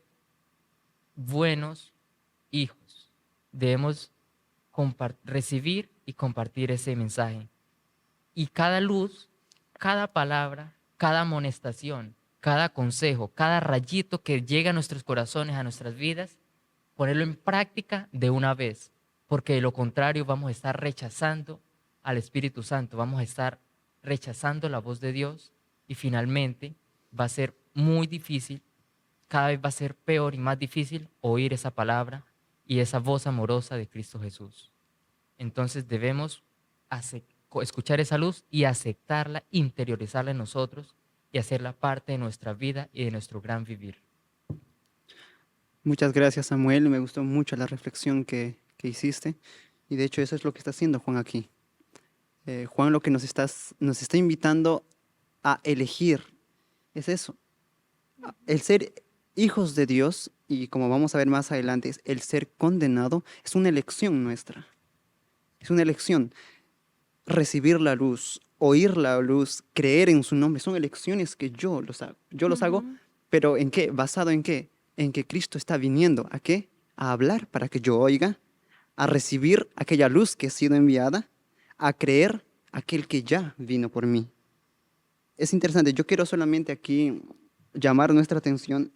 buenos hijos. Debemos recibir y compartir ese mensaje. Y cada luz, cada palabra, cada amonestación, cada consejo, cada rayito que llega a nuestros corazones, a nuestras vidas, ponerlo en práctica de una vez, porque de lo contrario vamos a estar rechazando al Espíritu Santo, vamos a estar rechazando la voz de Dios y finalmente va a ser muy difícil, cada vez va a ser peor y más difícil oír esa palabra y esa voz amorosa de Cristo Jesús. Entonces debemos escuchar esa luz y aceptarla, interiorizarla en nosotros y hacerla parte de nuestra vida y de nuestro gran vivir. Muchas gracias, Samuel. Me gustó mucho la reflexión que hiciste. Y de hecho eso es lo que está haciendo Juan aquí. Juan lo que nos está invitando a elegir es eso. El ser hijos de Dios, y como vamos a ver más adelante, el ser condenado es una elección nuestra. Es una elección. Recibir la luz, oír la luz, creer en su nombre, son elecciones que yo los hago. Yo los hago, pero ¿en qué? ¿Basado en qué? En que Cristo está viniendo. ¿A qué? A hablar para que yo oiga, a recibir aquella luz que ha sido enviada, a creer aquel que ya vino por mí. Es interesante, yo quiero solamente aquí llamar nuestra atención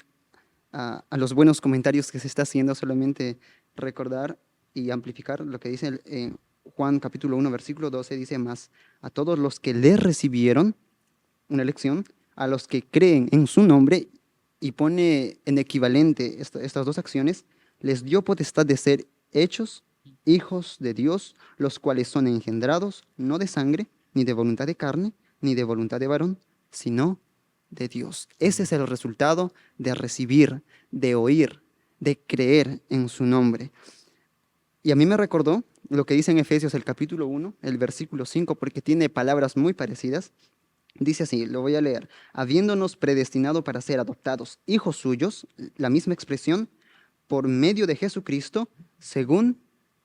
a los buenos comentarios que se está haciendo, solamente recordar y amplificar lo que dice Juan capítulo 1, versículo 12, dice más, a todos los que le recibieron, una elección, a los que creen en su nombre, y pone en equivalente estas dos acciones, les dio potestad de ser hechos hijos de Dios, los cuales son engendrados, no de sangre, ni de voluntad de carne, ni de voluntad de varón, sino de Dios. Ese es el resultado de recibir, de oír, de creer en su nombre. Y a mí me recordó lo que dice en Efesios el capítulo 1, el versículo 5, porque tiene palabras muy parecidas. Dice así, lo voy a leer, habiéndonos predestinado para ser adoptados hijos suyos, la misma expresión, por medio de Jesucristo, según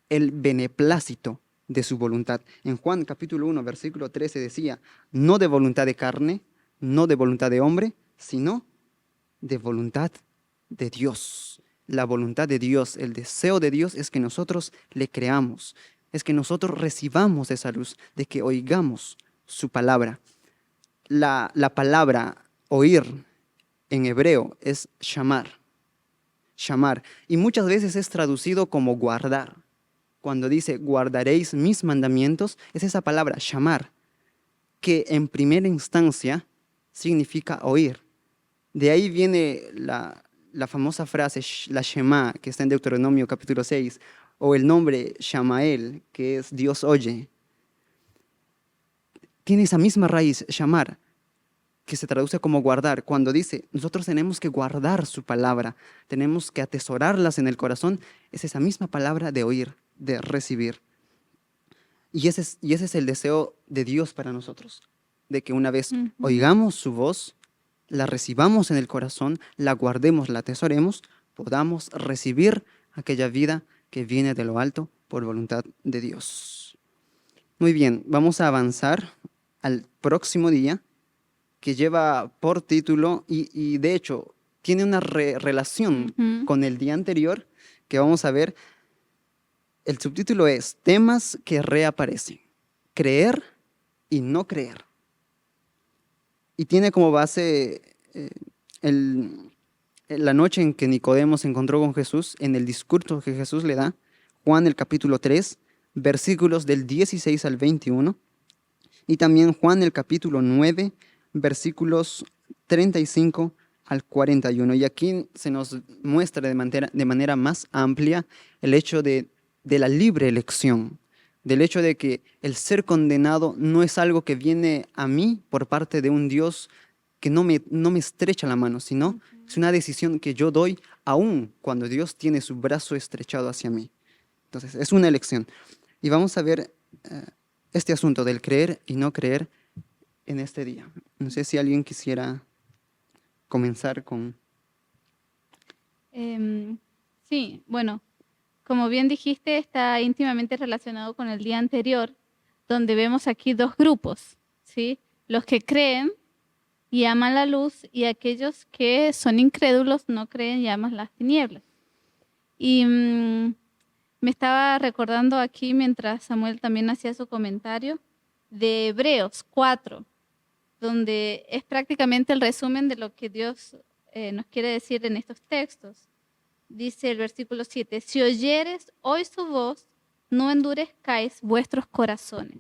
el beneplácito de su voluntad. En Juan capítulo 1, versículo 13 decía, no de voluntad de carne, no de voluntad de hombre, sino de voluntad de Dios. La voluntad de Dios, el deseo de Dios es que nosotros le creamos, es que nosotros recibamos esa luz, de que oigamos su palabra. La palabra oír en hebreo es shamar, shamar, y muchas veces es traducido como guardar. Cuando dice guardaréis mis mandamientos, es esa palabra shamar, que en primera instancia significa oír. De ahí viene la famosa frase, la Shema, que está en Deuteronomio capítulo 6, o el nombre Shamael, que es Dios oye. Tiene esa misma raíz, shamar, que se traduce como guardar. Cuando dice, nosotros tenemos que guardar su palabra, tenemos que atesorarlas en el corazón, es esa misma palabra de oír, de recibir. Y ese es el deseo de Dios para nosotros, de que una vez oigamos su voz, la recibamos en el corazón, la guardemos, la atesoremos, podamos recibir aquella vida que viene de lo alto por voluntad de Dios. Muy bien, vamos a avanzar al próximo día, que lleva por título, y de hecho tiene una relación con el día anterior, que vamos a ver, El subtítulo es Temas que reaparecen. Creer y no creer. Y tiene como base el, la noche en que Nicodemo se encontró con Jesús, en el discurso que Jesús le da, Juan el capítulo 3, versículos del 16 al 21, y también Juan el capítulo 9, versículos 35 al 41. Y aquí se nos muestra de manera más amplia el hecho de la libre elección, del hecho de que el ser condenado no es algo que viene a mí por parte de un Dios que no me estrecha la mano, sino es una decisión que yo doy aún cuando Dios tiene su brazo estrechado hacia mí. Entonces, es una elección. Y vamos a ver este asunto del creer y no creer en este día. No sé si alguien quisiera comenzar con... Sí, bueno, como bien dijiste, está íntimamente relacionado con el día anterior, donde vemos aquí dos grupos, ¿sí? Los que creen y aman la luz y aquellos que son incrédulos, no creen y aman las tinieblas. Y me estaba recordando aquí, mientras Samuel también hacía su comentario, de Hebreos 4, donde es prácticamente el resumen de lo que Dios nos quiere decir en estos textos. Dice el versículo 7, si oyeres hoy su voz, no endurezcáis vuestros corazones.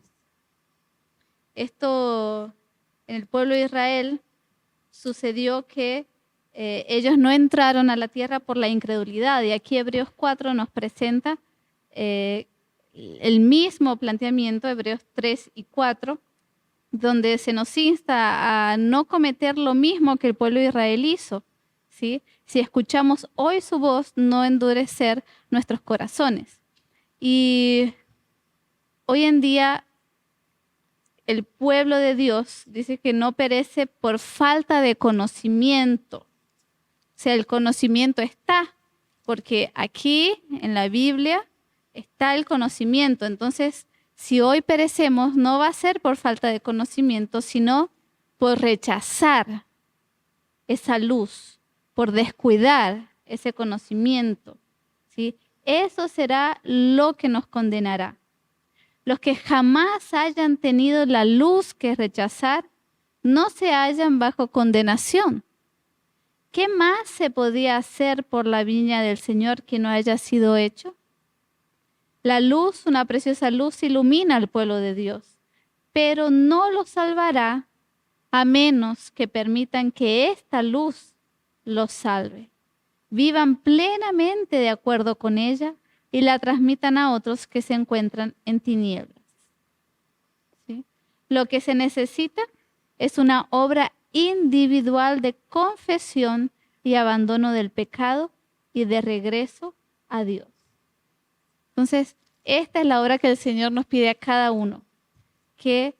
Esto en el pueblo de Israel sucedió que ellos no entraron a la tierra por la incredulidad, y aquí Hebreos 4 nos presenta el mismo planteamiento, Hebreos 3 y 4, donde se nos insta a no cometer lo mismo que el pueblo de Israel hizo, ¿sí? Si escuchamos hoy su voz, no endurecer nuestros corazones. Y hoy en día el pueblo de Dios dice que no perece por falta de conocimiento. O sea, el conocimiento está, porque aquí en la Biblia está el conocimiento. Entonces, si hoy perecemos, no va a ser por falta de conocimiento, sino por rechazar esa luz, por descuidar ese conocimiento, ¿sí? Eso será lo que nos condenará. Los que jamás hayan tenido la luz que rechazar, no se hallan bajo condenación. ¿Qué más se podía hacer por la viña del Señor que no haya sido hecho? La luz, una preciosa luz, ilumina al pueblo de Dios, pero no lo salvará a menos que permitan que esta luz los salve. Vivan plenamente de acuerdo con ella y la transmitan a otros que se encuentran en tinieblas. ¿Sí? Lo que se necesita es una obra individual de confesión y abandono del pecado y de regreso a Dios. Entonces, esta es la obra que el Señor nos pide a cada uno, que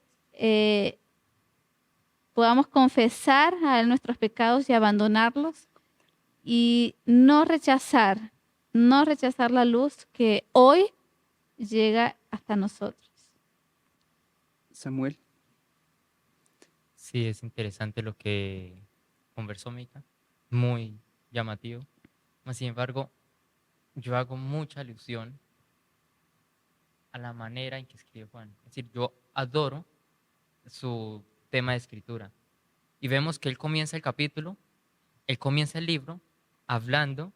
podamos confesar a Él nuestros pecados y abandonarlos y no rechazar la luz que hoy llega hasta nosotros. Samuel. Sí, es interesante lo que conversó Mica, muy llamativo. Mas, sin embargo, yo hago mucha alusión a la manera en que escribe Juan. Es decir, yo adoro su tema de escritura. Y vemos que él comienza el capítulo, él comienza el libro hablando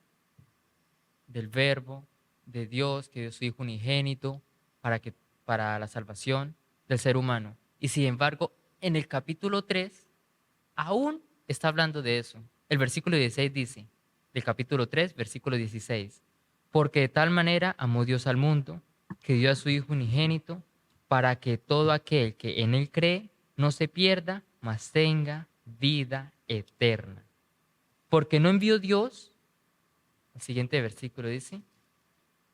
del verbo, de Dios, que dio su Hijo unigénito para la salvación del ser humano. Y sin embargo, en el capítulo 3, aún está hablando de eso. El versículo 16 dice, del capítulo 3, versículo 16, porque de tal manera amó Dios al mundo, que dio a su Hijo unigénito, para que todo aquel que en él cree no se pierda, mas tenga vida eterna. Porque no envió Dios, el siguiente versículo dice,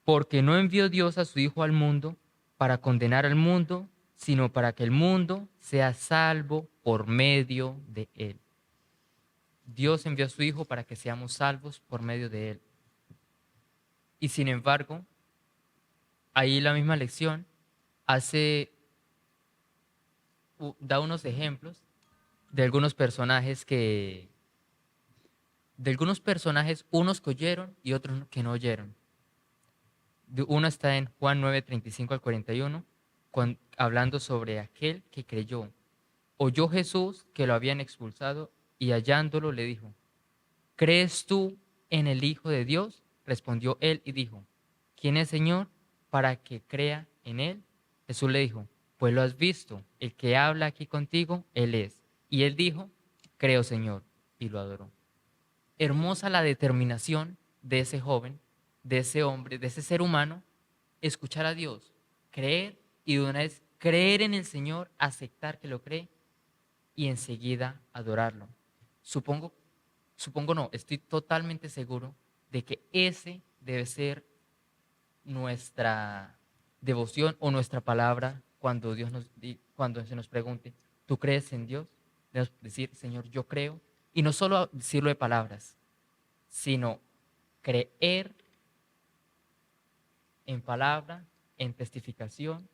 porque no envió Dios a su Hijo al mundo para condenar al mundo, sino para que el mundo sea salvo por medio de él. Dios envió a su Hijo para que seamos salvos por medio de él. Y sin embargo, ahí la misma lección da unos ejemplos de algunos personajes unos que oyeron y otros que no oyeron. Uno está en Juan 9, 35 al 41, hablando sobre aquel que creyó. Oyó Jesús que lo habían expulsado y hallándolo le dijo, ¿crees tú en el Hijo de Dios? Respondió él y dijo, ¿quién es Señor para que crea en él? Jesús le dijo, pues lo has visto, el que habla aquí contigo, él es. Y él dijo, creo Señor, y lo adoró. Hermosa la determinación de ese joven, de ese hombre, de ese ser humano, escuchar a Dios, creer y de una vez creer en el Señor, aceptar que lo cree y enseguida adorarlo. Supongo no, estoy totalmente seguro de que ese debe ser nuestra devoción o nuestra palabra cuando cuando se nos pregunte, ¿tú crees en Dios? Debemos decir, Señor, yo creo. Y no solo decirlo de palabras, sino creer en palabra, en testificación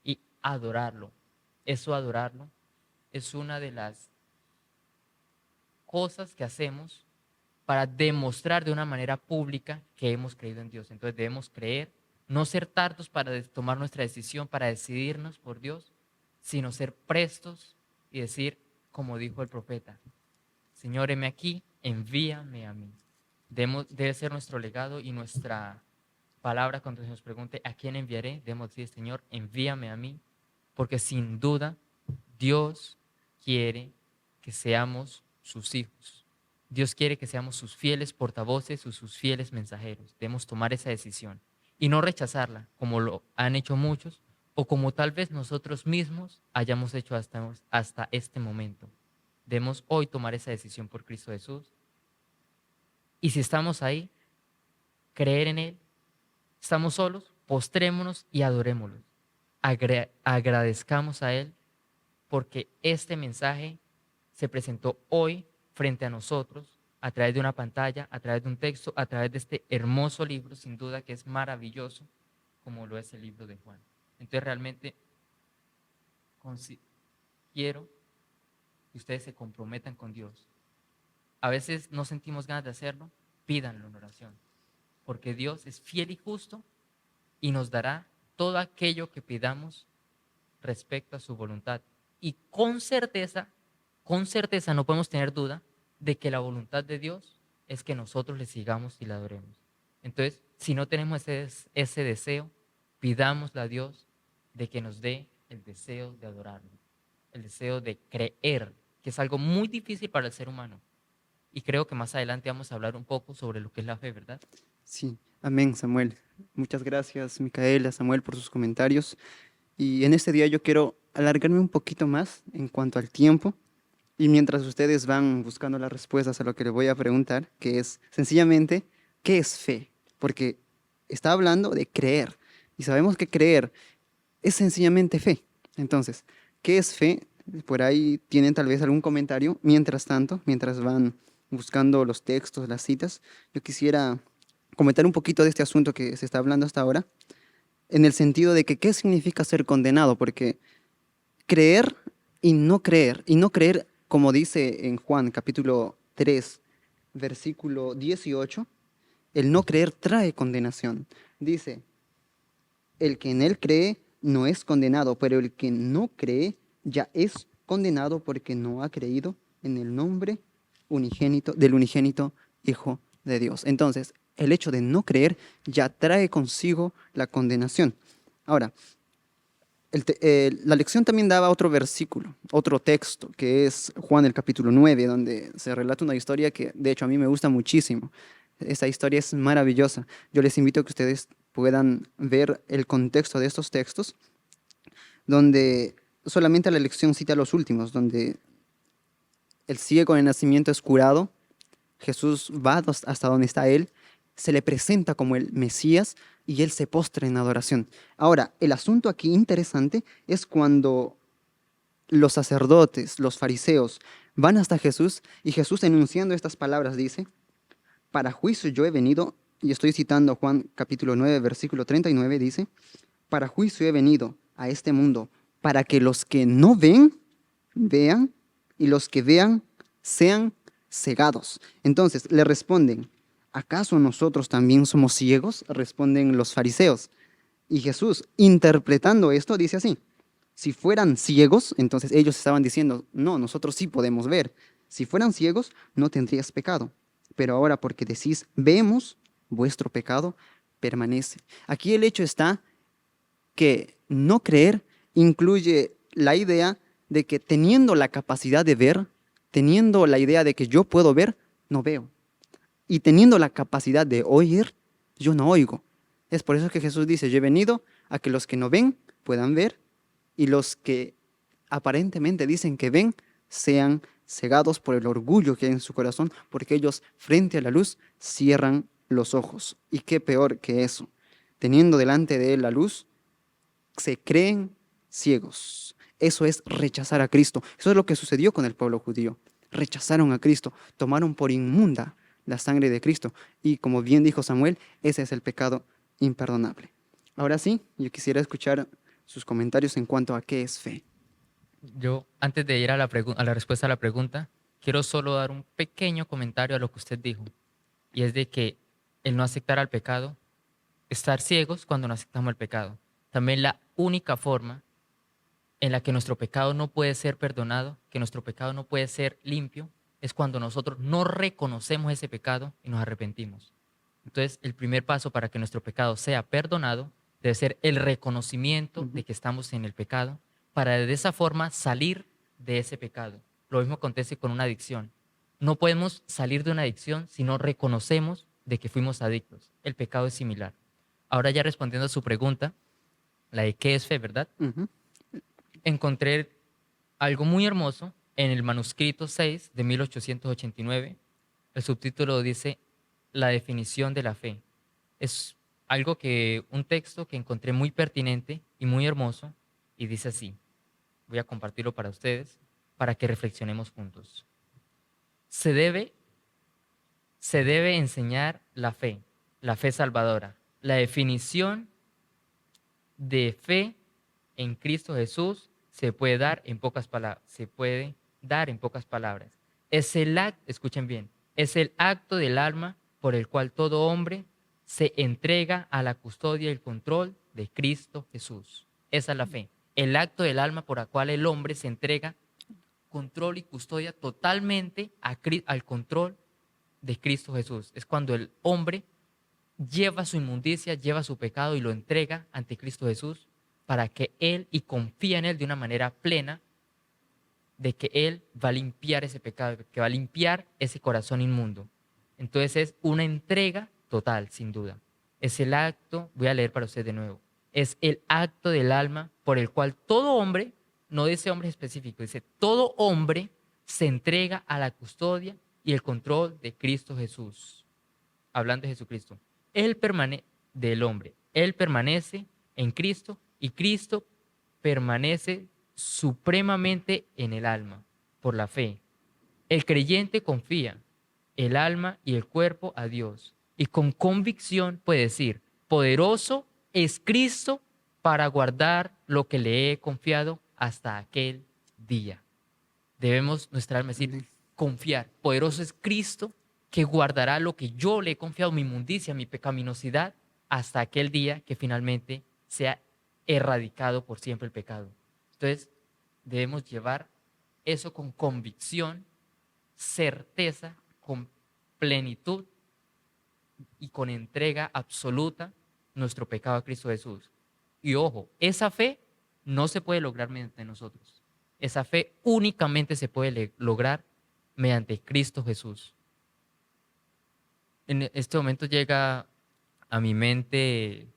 y adorarlo. Eso, adorarlo, es una de las cosas que hacemos para demostrar de una manera pública que hemos creído en Dios. Entonces debemos creer, no ser tardos para tomar nuestra decisión, para decidirnos por Dios, sino ser prestos y decir, como dijo el profeta, Señor, heme aquí, envíame a mí. Debe ser nuestro legado y nuestra palabra cuando se nos pregunte, ¿a quién enviaré? Debemos decir, Señor, envíame a mí, porque sin duda Dios quiere que seamos sus hijos. Dios quiere que seamos sus fieles portavoces o sus fieles mensajeros. Debemos tomar esa decisión y no rechazarla como lo han hecho muchos o como tal vez nosotros mismos hayamos hecho hasta este momento. Debemos hoy tomar esa decisión por Cristo Jesús. Y si estamos ahí, creer en Él. Estamos solos, postrémonos y adorémoslo. Agradezcamos a Él porque este mensaje se presentó hoy frente a nosotros a través de una pantalla, a través de un texto, a través de este hermoso libro, sin duda que es maravilloso, como lo es el libro de Juan. Entonces realmente quiero que ustedes se comprometan con Dios. A veces no sentimos ganas de hacerlo, pídanlo en oración, porque Dios es fiel y justo y nos dará todo aquello que pidamos respecto a su voluntad. Y con certeza no podemos tener duda de que la voluntad de Dios es que nosotros le sigamos y le adoremos. Entonces, si no tenemos ese deseo, pidámosle a Dios de que nos dé el deseo de adorarlo, el deseo de creer, que es algo muy difícil para el ser humano. Y creo que más adelante vamos a hablar un poco sobre lo que es la fe, ¿verdad? Sí, amén, Samuel. Muchas gracias, Micaela, Samuel, por sus comentarios. Y en este día yo quiero alargarme un poquito más en cuanto al tiempo. Y mientras ustedes van buscando las respuestas a lo que les voy a preguntar, que es sencillamente, ¿qué es fe? Porque está hablando de creer. Y sabemos que creer es sencillamente fe. Entonces, ¿qué es fe? Por ahí tienen tal vez algún comentario. Mientras tanto, mientras van buscando los textos, las citas, yo quisiera comentar un poquito de este asunto que se está hablando hasta ahora, en el sentido de que qué significa ser condenado, porque creer y no creer, como dice en Juan capítulo 3, versículo 18, el no creer trae condenación. Dice, el que en él cree no es condenado, pero el que no cree ya es condenado porque no ha creído en el nombre del unigénito Hijo de Dios. Entonces, el hecho de no creer ya trae consigo la condenación. Ahora, la lección también daba otro versículo, otro texto, que es Juan el capítulo 9, donde se relata una historia que de hecho a mí me gusta muchísimo. Esa historia es maravillosa. Yo les invito a que ustedes puedan ver el contexto de estos textos, donde solamente la lección cita los últimos, donde el ciego en nacimiento es curado, Jesús va hasta donde está él, se le presenta como el Mesías y él se postra en adoración. Ahora, el asunto aquí interesante es cuando los sacerdotes, los fariseos, van hasta Jesús y Jesús enunciando estas palabras dice, para juicio yo he venido, y estoy citando Juan capítulo 9, versículo 39, dice, para juicio he venido a este mundo, para que los que no ven, vean, y los que vean, sean cegados. Entonces le responden, ¿acaso nosotros también somos ciegos? Responden los fariseos. Y Jesús, interpretando esto, dice así: si fueran ciegos, entonces ellos estaban diciendo, no, nosotros sí podemos ver. Si fueran ciegos, no tendrías pecado. Pero ahora porque decís, vemos, vuestro pecado permanece. Aquí el hecho está que no creer incluye la idea de que teniendo la capacidad de ver, teniendo la idea de que yo puedo ver, no veo. Y teniendo la capacidad de oír, yo no oigo. Es por eso que Jesús dice, yo he venido a que los que no ven puedan ver y los que aparentemente dicen que ven sean cegados por el orgullo que hay en su corazón, porque ellos frente a la luz cierran los ojos. Y qué peor que eso. Teniendo delante de él la luz, se creen ciegos. Eso es rechazar a Cristo. Eso es lo que sucedió con el pueblo judío. Rechazaron a Cristo, tomaron por inmunda la sangre de Cristo. Y como bien dijo Samuel, ese es el pecado imperdonable. Ahora sí, yo quisiera escuchar sus comentarios en cuanto a qué es fe. Yo, antes de ir a a la respuesta a la pregunta, quiero solo dar un pequeño comentario a lo que usted dijo. Y es de que el no aceptar al pecado, estar ciegos cuando no aceptamos el pecado. También la única forma en la que nuestro pecado no puede ser perdonado, que nuestro pecado no puede ser limpio, es cuando nosotros no reconocemos ese pecado y nos arrepentimos. Entonces, el primer paso para que nuestro pecado sea perdonado debe ser el reconocimiento de que estamos en el pecado, para de esa forma salir de ese pecado. Lo mismo acontece con una adicción. No podemos salir de una adicción si no reconocemos de que fuimos adictos. El pecado es similar. Ahora ya respondiendo a su pregunta, la de qué es fe, ¿verdad? Ujú. Encontré algo muy hermoso en el manuscrito 6 de 1889. El subtítulo dice La definición de la fe. Es un texto que encontré muy pertinente y muy hermoso y dice así. Voy a compartirlo para ustedes para que reflexionemos juntos. Se debe, se debe enseñar la fe salvadora. La definición de fe en Cristo Jesús se puede dar en pocas palabras. Se puede dar en pocas palabras. Es el acto, escuchen bien, es el acto del alma por el cual todo hombre se entrega a la custodia y el control de Cristo Jesús. Esa es la fe. El acto del alma por el cual el hombre se entrega control y custodia totalmente al control de Cristo Jesús. Es cuando el hombre lleva su inmundicia, lleva su pecado y lo entrega ante Cristo Jesús para que Él, y confía en Él de una manera plena, de que Él va a limpiar ese pecado, que va a limpiar ese corazón inmundo. Entonces es una entrega total, sin duda. Es el acto, voy a leer para usted de nuevo, es el acto del alma por el cual todo hombre, no dice hombre específico, dice todo hombre se entrega a la custodia y el control de Cristo Jesús. Hablando de Jesucristo. Del hombre. Él permanece en Cristo y Cristo permanece supremamente en el alma por la fe. El creyente confía el alma y el cuerpo a Dios y con convicción puede decir, poderoso es Cristo para guardar lo que le he confiado hasta aquel día. Debemos nuestra alma decir, Amén. confiar, poderoso es Cristo que guardará lo que yo le he confiado, mi inmundicia, mi pecaminosidad, hasta aquel día que finalmente sea erradicado por siempre el pecado. Entonces, debemos llevar eso con convicción, certeza, con plenitud y con entrega absoluta nuestro pecado a Cristo Jesús. Y ojo, esa fe no se puede lograr mediante nosotros. Esa fe únicamente se puede lograr mediante Cristo Jesús. En este momento llega a mi mente,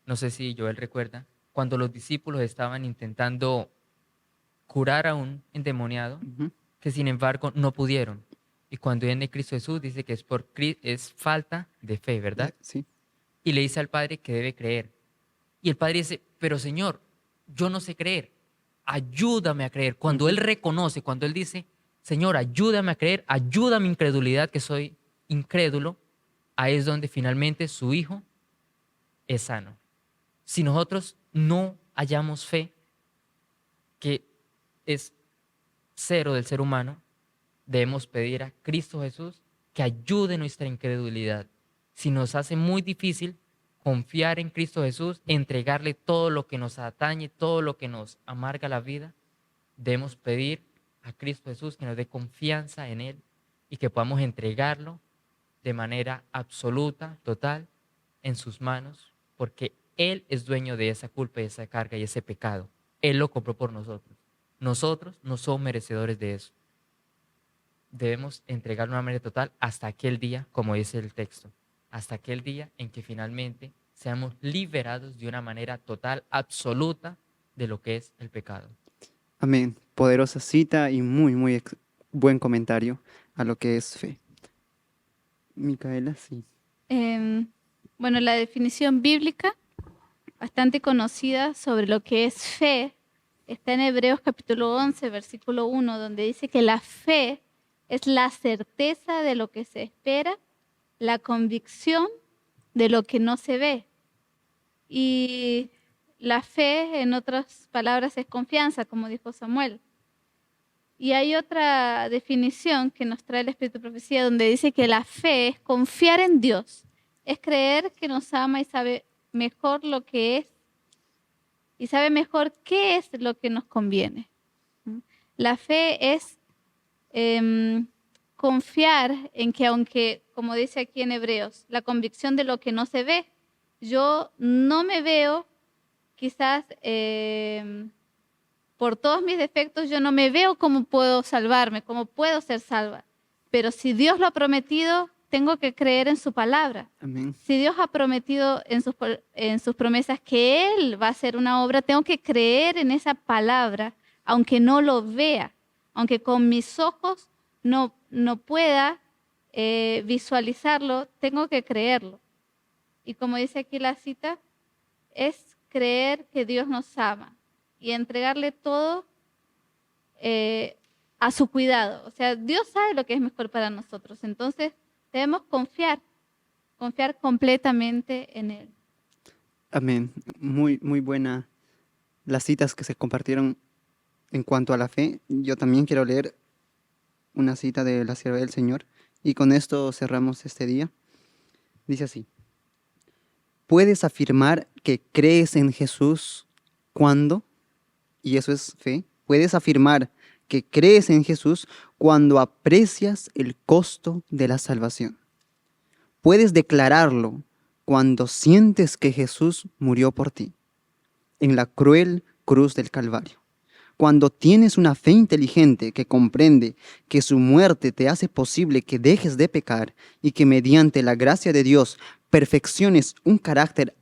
no sé si Joel recuerda, cuando los discípulos estaban intentando curar a un endemoniado, Ujú. que sin embargo no pudieron. Y cuando viene Cristo Jesús dice que es falta de fe, ¿verdad? Sí. Y le dice al Padre que debe creer. Y el Padre dice, pero Señor, yo no sé creer, ayúdame a creer. Cuando Él reconoce, cuando Él dice, Señor, ayúdame a creer, ayuda a mi incredulidad, que soy incrédulo, ahí es donde finalmente su Hijo es sano. Si nosotros no hallamos fe, que es cero del ser humano, debemos pedir a Cristo Jesús que ayude nuestra incredulidad. Si nos hace muy difícil confiar en Cristo Jesús, entregarle todo lo que nos atañe, todo lo que nos amarga la vida, debemos pedir a Cristo Jesús que nos dé confianza en Él y que podamos entregarlo de manera absoluta, total, en sus manos, porque Él es dueño de esa culpa y esa carga y ese pecado. Él lo compró por nosotros. Nosotros no somos merecedores de eso. Debemos entregarlo de una manera total hasta aquel día, como dice el texto, hasta aquel día en que finalmente seamos liberados de una manera total, absoluta, de lo que es el pecado. Amén. Poderosa cita y muy buen comentario a lo que es fe. Micaela, sí. Bueno, la definición bíblica, bastante conocida sobre lo que es fe, está en Hebreos capítulo 11, versículo 1, donde dice que la fe es la certeza de lo que se espera, la convicción de lo que no se ve. Y la fe, en otras palabras, es confianza, como dijo Samuel. Y hay otra definición que nos trae el Espíritu de Profecía, donde dice que la fe es confiar en Dios, es creer que nos ama y sabe mejor lo que es, y sabe mejor qué es lo que nos conviene. La fe es confiar en que, aunque, como dice aquí en Hebreos, la convicción de lo que no se ve, yo no me veo, quizás por todos mis defectos, yo no me veo cómo puedo salvarme, cómo puedo ser salva. Pero si Dios lo ha prometido, tengo que creer en su palabra. Amén. Si Dios ha prometido en sus promesas que Él va a hacer una obra, tengo que creer en esa palabra, aunque no lo vea, aunque con mis ojos no pueda visualizarlo, tengo que creerlo. Y como dice aquí la cita, es creer que Dios nos ama y entregarle todo a su cuidado. O sea, Dios sabe lo que es mejor para nosotros. Entonces, debemos confiar completamente en Él. Amén. Muy buena las citas que se compartieron en cuanto a la fe. Yo también quiero leer una cita de la sierva del Señor y con esto cerramos este día. Dice así: puedes afirmar que crees en Jesús cuando, y eso es fe, puedes afirmar que crees en Jesús cuando aprecias el costo de la salvación. Puedes declararlo cuando sientes que Jesús murió por ti en la cruel cruz del Calvario. Cuando tienes una fe inteligente que comprende que su muerte te hace posible que dejes de pecar y que mediante la gracia de Dios perfecciones un carácter,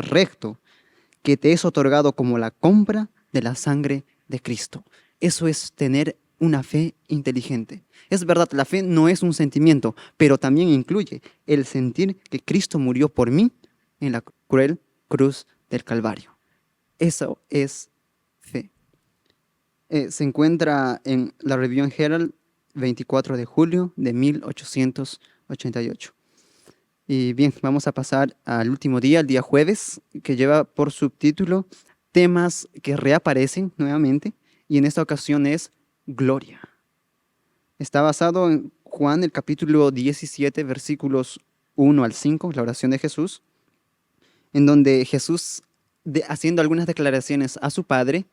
recto que te es otorgado como la compra de la sangre de Cristo. Eso es tener una fe inteligente. Es verdad, la fe no es un sentimiento, pero también incluye el sentir que Cristo murió por mí en la cruel cruz del Calvario. Eso es fe. Se encuentra en la Review Herald, 24 de julio de 1888. Y bien, vamos a pasar al último día, el día jueves, que lleva por subtítulo temas que reaparecen nuevamente, y en esta ocasión es gloria. Está basado en Juan, el capítulo 17, versículos 1 al 5, la oración de Jesús, en donde Jesús, haciendo algunas declaraciones a su Padre,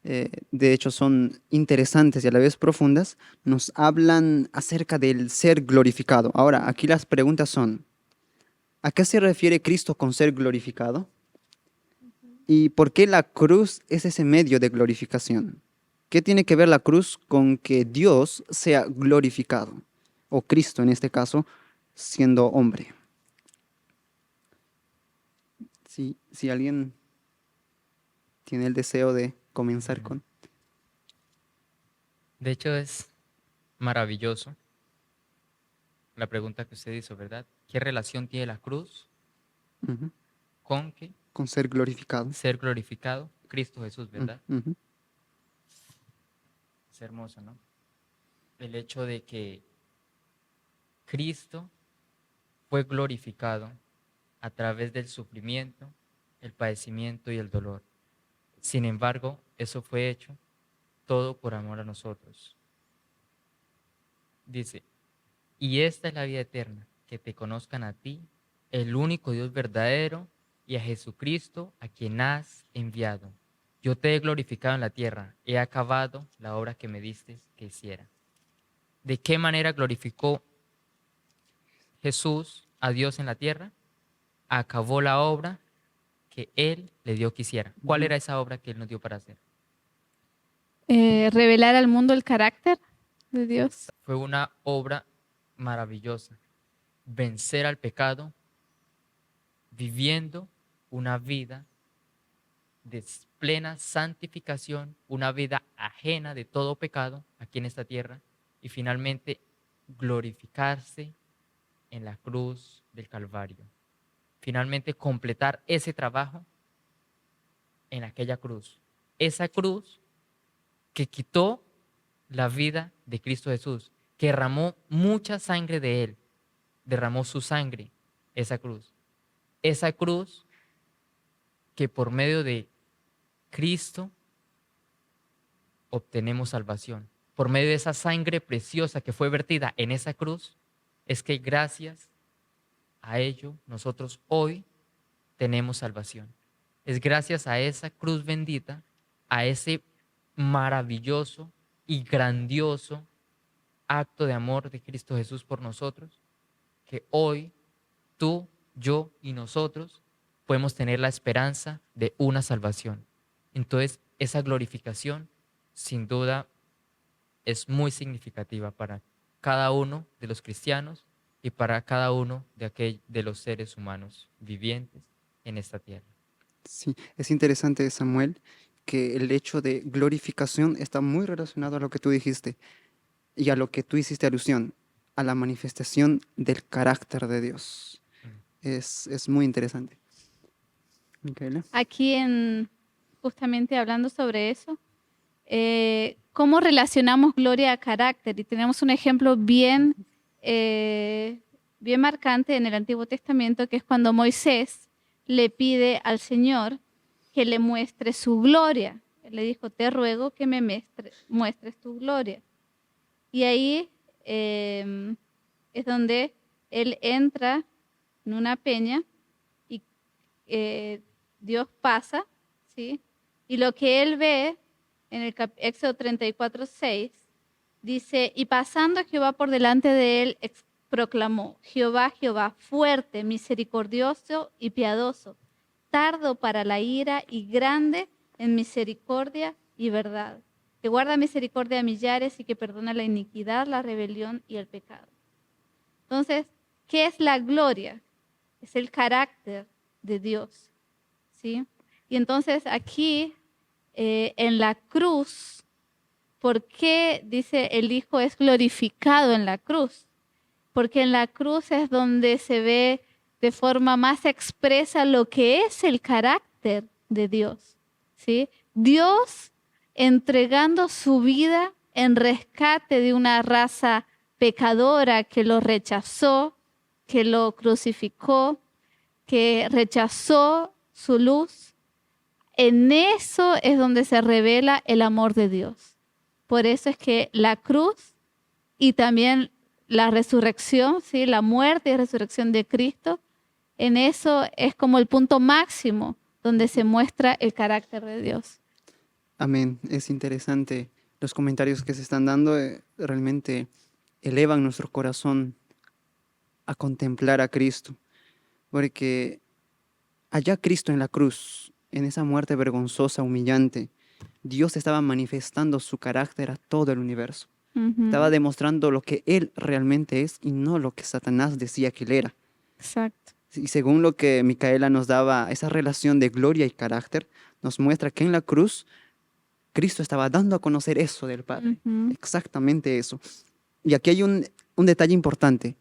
de hecho son interesantes y a la vez profundas, nos hablan acerca del ser glorificado. Ahora, aquí las preguntas son: ¿a qué se refiere Cristo con ser glorificado? ¿Y por qué la cruz es ese medio de glorificación? ¿Qué tiene que ver la cruz con que Dios sea glorificado? O Cristo, en este caso, siendo hombre. Si alguien tiene el deseo de comenzar con... De hecho, es maravilloso la pregunta que usted hizo, ¿verdad? ¿Qué relación tiene la cruz Ujú. con qué? Con ser glorificado. Ser glorificado, Cristo Jesús, ¿verdad? Ujú. Es hermoso, ¿no? El hecho de que Cristo fue glorificado a través del sufrimiento, el padecimiento y el dolor. Sin embargo, eso fue hecho todo por amor a nosotros. Dice, y esta es la vida eterna, que te conozcan a ti, el único Dios verdadero, y a Jesucristo, a quien has enviado. Yo te he glorificado en la tierra, he acabado la obra que me diste que hiciera. ¿De qué manera glorificó Jesús a Dios en la tierra? Acabó la obra que Él le dio que hiciera. ¿Cuál era esa obra que Él nos dio para hacer? Revelar al mundo el carácter de Dios. Fue una obra maravillosa. Vencer al pecado, viviendo una vida de plena santificación, una vida ajena de todo pecado aquí en esta tierra, y finalmente glorificarse en la cruz del Calvario. Finalmente completar ese trabajo en aquella cruz. Esa cruz que quitó la vida de Cristo Jesús, que derramó mucha sangre de Él, derramó su sangre, esa cruz. Esa cruz que por medio de Cristo obtenemos salvación. Por medio de esa sangre preciosa que fue vertida en esa cruz, es que gracias a ello nosotros hoy tenemos salvación. Es gracias a esa cruz bendita, a ese maravilloso y grandioso acto de amor de Cristo Jesús por nosotros, que hoy tú, yo y nosotros podemos tener la esperanza de una salvación. Entonces, esa glorificación, sin duda, es muy significativa para cada uno de los cristianos y para cada uno de los seres humanos vivientes en esta tierra. Sí, es interesante, Samuel, que el hecho de glorificación está muy relacionado a lo que tú dijiste y a lo que tú hiciste alusión, a la manifestación del carácter de Dios. Es muy interesante. Micaela. Aquí justamente hablando sobre eso, ¿cómo relacionamos gloria a carácter? Y tenemos un ejemplo bien marcante en el Antiguo Testamento, que es cuando Moisés le pide al Señor que le muestre su gloria. Él le dijo, te ruego que me muestres tu gloria. Y ahí es donde él entra en una peña y Dios pasa, ¿sí? Y lo que él ve en el Éxodo 34:6 dice, y pasando Jehová por delante de él, proclamó, Jehová, Jehová, fuerte, misericordioso y piadoso, tardo para la ira y grande en misericordia y verdad, que guarda misericordia a millares y que perdona la iniquidad, la rebelión y el pecado. Entonces, ¿qué es la gloria? Es el carácter de Dios, ¿sí? Y entonces aquí, en la cruz, ¿por qué, dice, el Hijo es glorificado en la cruz? Porque en la cruz es donde se ve de forma más expresa lo que es el carácter de Dios, ¿sí? Dios entregando su vida en rescate de una raza pecadora que lo rechazó, que lo crucificó, que rechazó su luz. En eso es donde se revela el amor de Dios. Por eso es que la cruz y también la resurrección, ¿sí? La muerte y resurrección de Cristo, en eso es como el punto máximo donde se muestra el carácter de Dios. Amén. Es interesante los comentarios que se están dando, realmente elevan nuestro corazón a contemplar a Cristo, porque allá Cristo en la cruz, en esa muerte vergonzosa, humillante, Dios estaba manifestando su carácter a todo el universo. Estaba demostrando lo que Él realmente es y no lo que Satanás decía que Él era. Exacto. Y según lo que Micaela nos daba, esa relación de gloria y carácter, nos muestra que en la cruz Cristo estaba dando a conocer eso del Padre, exactamente eso. Y aquí hay un detalle importante.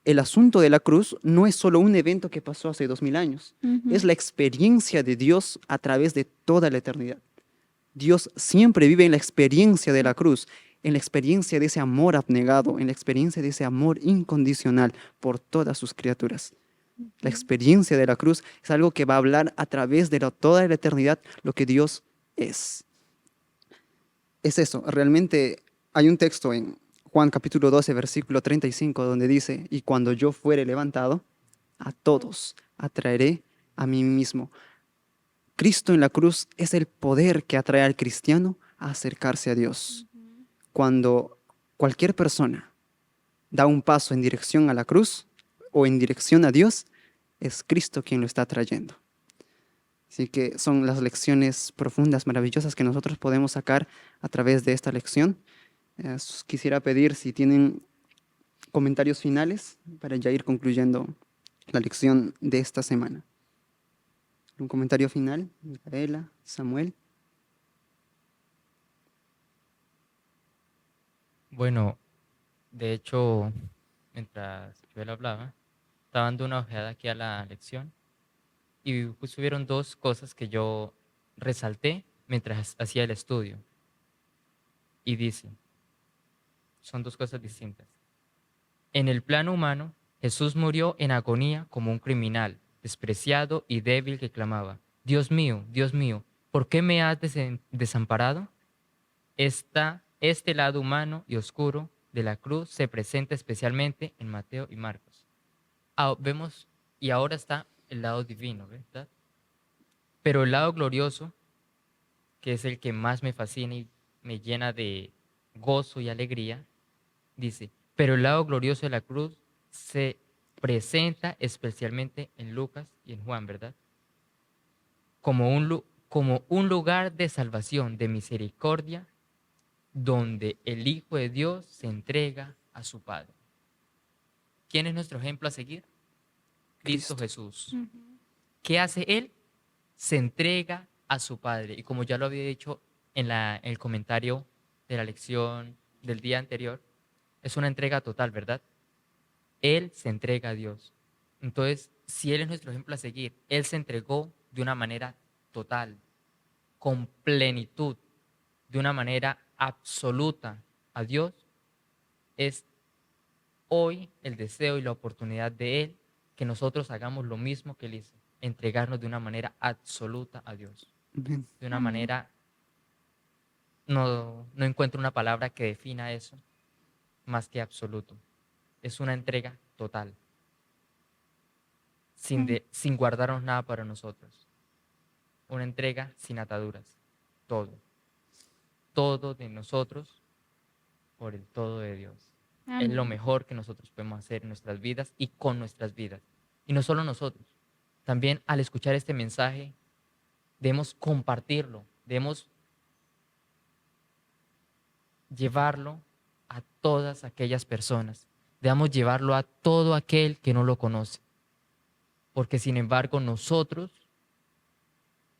El asunto de la cruz no es solo un evento que pasó hace 2000 años, es la experiencia de Dios a través de toda la eternidad. Dios siempre vive en la experiencia de la cruz, en la experiencia de ese amor abnegado, en la experiencia de ese amor incondicional por todas sus criaturas. La experiencia de la cruz es algo que va a hablar a través de toda la eternidad lo que Dios es. Es eso, realmente hay un texto en Juan capítulo 12, versículo 35, donde dice, y cuando yo fuere levantado, a todos atraeré a mí mismo. Cristo en la cruz es el poder que atrae al cristiano a acercarse a Dios. Cuando cualquier persona da un paso en dirección a la cruz o en dirección a Dios, es Cristo quien lo está trayendo. Así que son las lecciones profundas, maravillosas que nosotros podemos sacar a través de esta lección. Quisiera pedir si tienen comentarios finales para ya ir concluyendo la lección de esta semana. Un comentario final, Micaela, Samuel. Bueno, de hecho, mientras Joel hablaba, estaba dando una ojeada aquí a la lección y pues hubieron dos cosas que yo resalté mientras hacía el estudio. Y dice, son dos cosas distintas. En el plano humano, Jesús murió en agonía como un criminal, despreciado y débil que clamaba, Dios mío, ¿por qué me has desamparado? Este lado humano y oscuro de la cruz se presenta especialmente en Mateo y Marcos. Vemos, y ahora está el lado divino, ¿verdad? Pero el lado glorioso, que es el que más me fascina y me llena de gozo y alegría, dice, pero el lado glorioso de la cruz se presenta especialmente en Lucas y en Juan, ¿verdad? Como un lugar de salvación, de misericordia, donde el Hijo de Dios se entrega a su Padre. ¿Quién es nuestro ejemplo a seguir? Cristo Jesús. ¿Qué hace Él? Se entrega a su Padre. Y como ya lo había dicho en el comentario de la lección del día anterior, es una entrega total, ¿verdad? Él se entrega a Dios. Entonces, si Él es nuestro ejemplo a seguir, Él se entregó de una manera total, con plenitud, de una manera absoluta a Dios. Es hoy el deseo y la oportunidad de Él que nosotros hagamos lo mismo que Él hizo, entregarnos de una manera absoluta a Dios. Amén. De una manera, no encuentro una palabra que defina eso más que absoluto. Es una entrega total, sin guardarnos nada para nosotros. Una entrega sin ataduras, todo. Todo de nosotros por el todo de Dios. Es lo mejor que nosotros podemos hacer en nuestras vidas y con nuestras vidas. Y no solo nosotros. También al escuchar este mensaje, debemos compartirlo, debemos llevarlo a todas aquellas personas. Debemos llevarlo a todo aquel que no lo conoce. Porque sin embargo nosotros,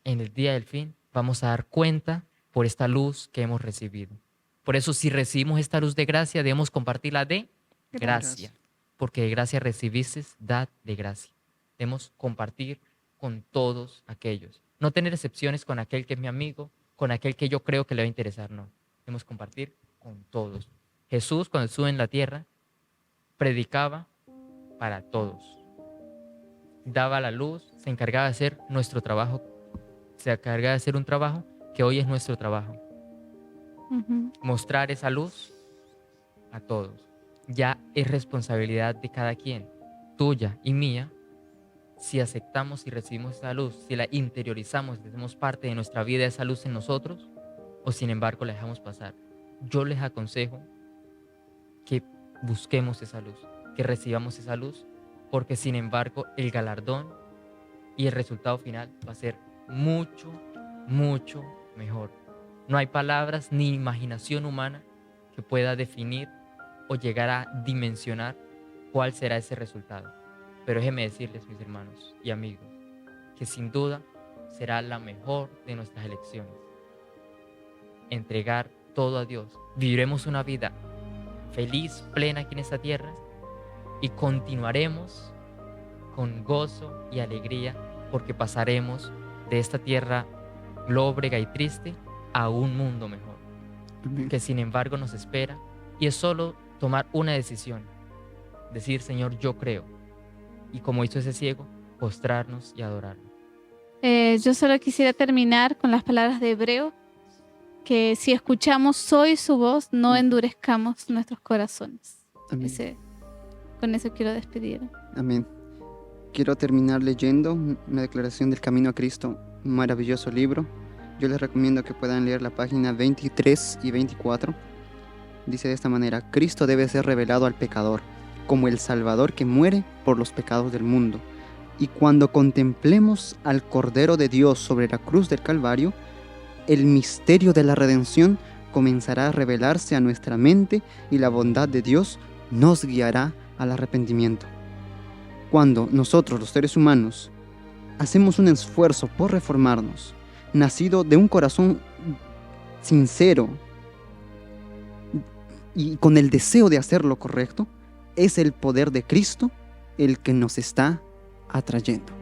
en el día del fin, vamos a dar cuenta por esta luz que hemos recibido. Por eso, si recibimos esta luz de gracia, debemos compartirla de gracia. Porque de gracia recibiste, dad de gracia. Debemos compartir con todos aquellos. No tener excepciones con aquel que es mi amigo, con aquel que yo creo que le va a interesar, no. Debemos compartir con todos. Jesús, cuando estuvo en la tierra, predicaba para todos. Daba la luz, se encargaba de hacer nuestro trabajo, se encargaba de hacer un trabajo que hoy es nuestro trabajo. Mostrar esa luz a todos. Ya es responsabilidad de cada quien, tuya y mía, si aceptamos y recibimos esa luz, si la interiorizamos, hacemos parte de nuestra vida esa luz en nosotros, o sin embargo la dejamos pasar. Yo les aconsejo que busquemos esa luz, que recibamos esa luz, porque sin embargo el galardón y el resultado final va a ser mucho, mucho mejor. No hay palabras ni imaginación humana que pueda definir o llegar a dimensionar cuál será ese resultado. Pero déjenme decirles, mis hermanos y amigos, que sin duda será la mejor de nuestras elecciones. Entregar todo a Dios. Viviremos una vida feliz, plena aquí en esta tierra y continuaremos con gozo y alegría porque pasaremos de esta tierra lóbrega y triste a un mundo mejor. Amén. Que sin embargo nos espera y es solo tomar una decisión. Decir, Señor, yo creo. Y como hizo ese ciego, postrarnos y adorarlo. Yo solo quisiera terminar con las palabras de Hebreo que si escuchamos hoy su voz, no endurezcamos nuestros corazones. Amén. Con eso quiero despedir. Amén. Quiero terminar leyendo una declaración del Camino a Cristo, un maravilloso libro. Yo les recomiendo que puedan leer la página 23 y 24. Dice de esta manera: Cristo debe ser revelado al pecador como el Salvador que muere por los pecados del mundo. Y cuando contemplemos al Cordero de Dios sobre la cruz del Calvario, el misterio de la redención comenzará a revelarse a nuestra mente y la bondad de Dios nos guiará al arrepentimiento. Cuando nosotros, los seres humanos, hacemos un esfuerzo por reformarnos, nacido de un corazón sincero y con el deseo de hacer lo correcto, es el poder de Cristo el que nos está atrayendo.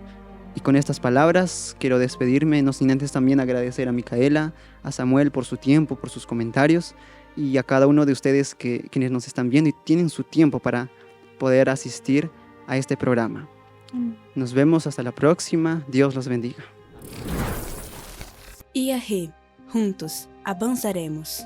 Y con estas palabras quiero despedirme, no sin antes también agradecer a Micaela, a Samuel por su tiempo, por sus comentarios, y a cada uno de ustedes quienes nos están viendo y tienen su tiempo para poder asistir a este programa. Nos vemos hasta la próxima. Dios los bendiga. IAG, juntos avanzaremos.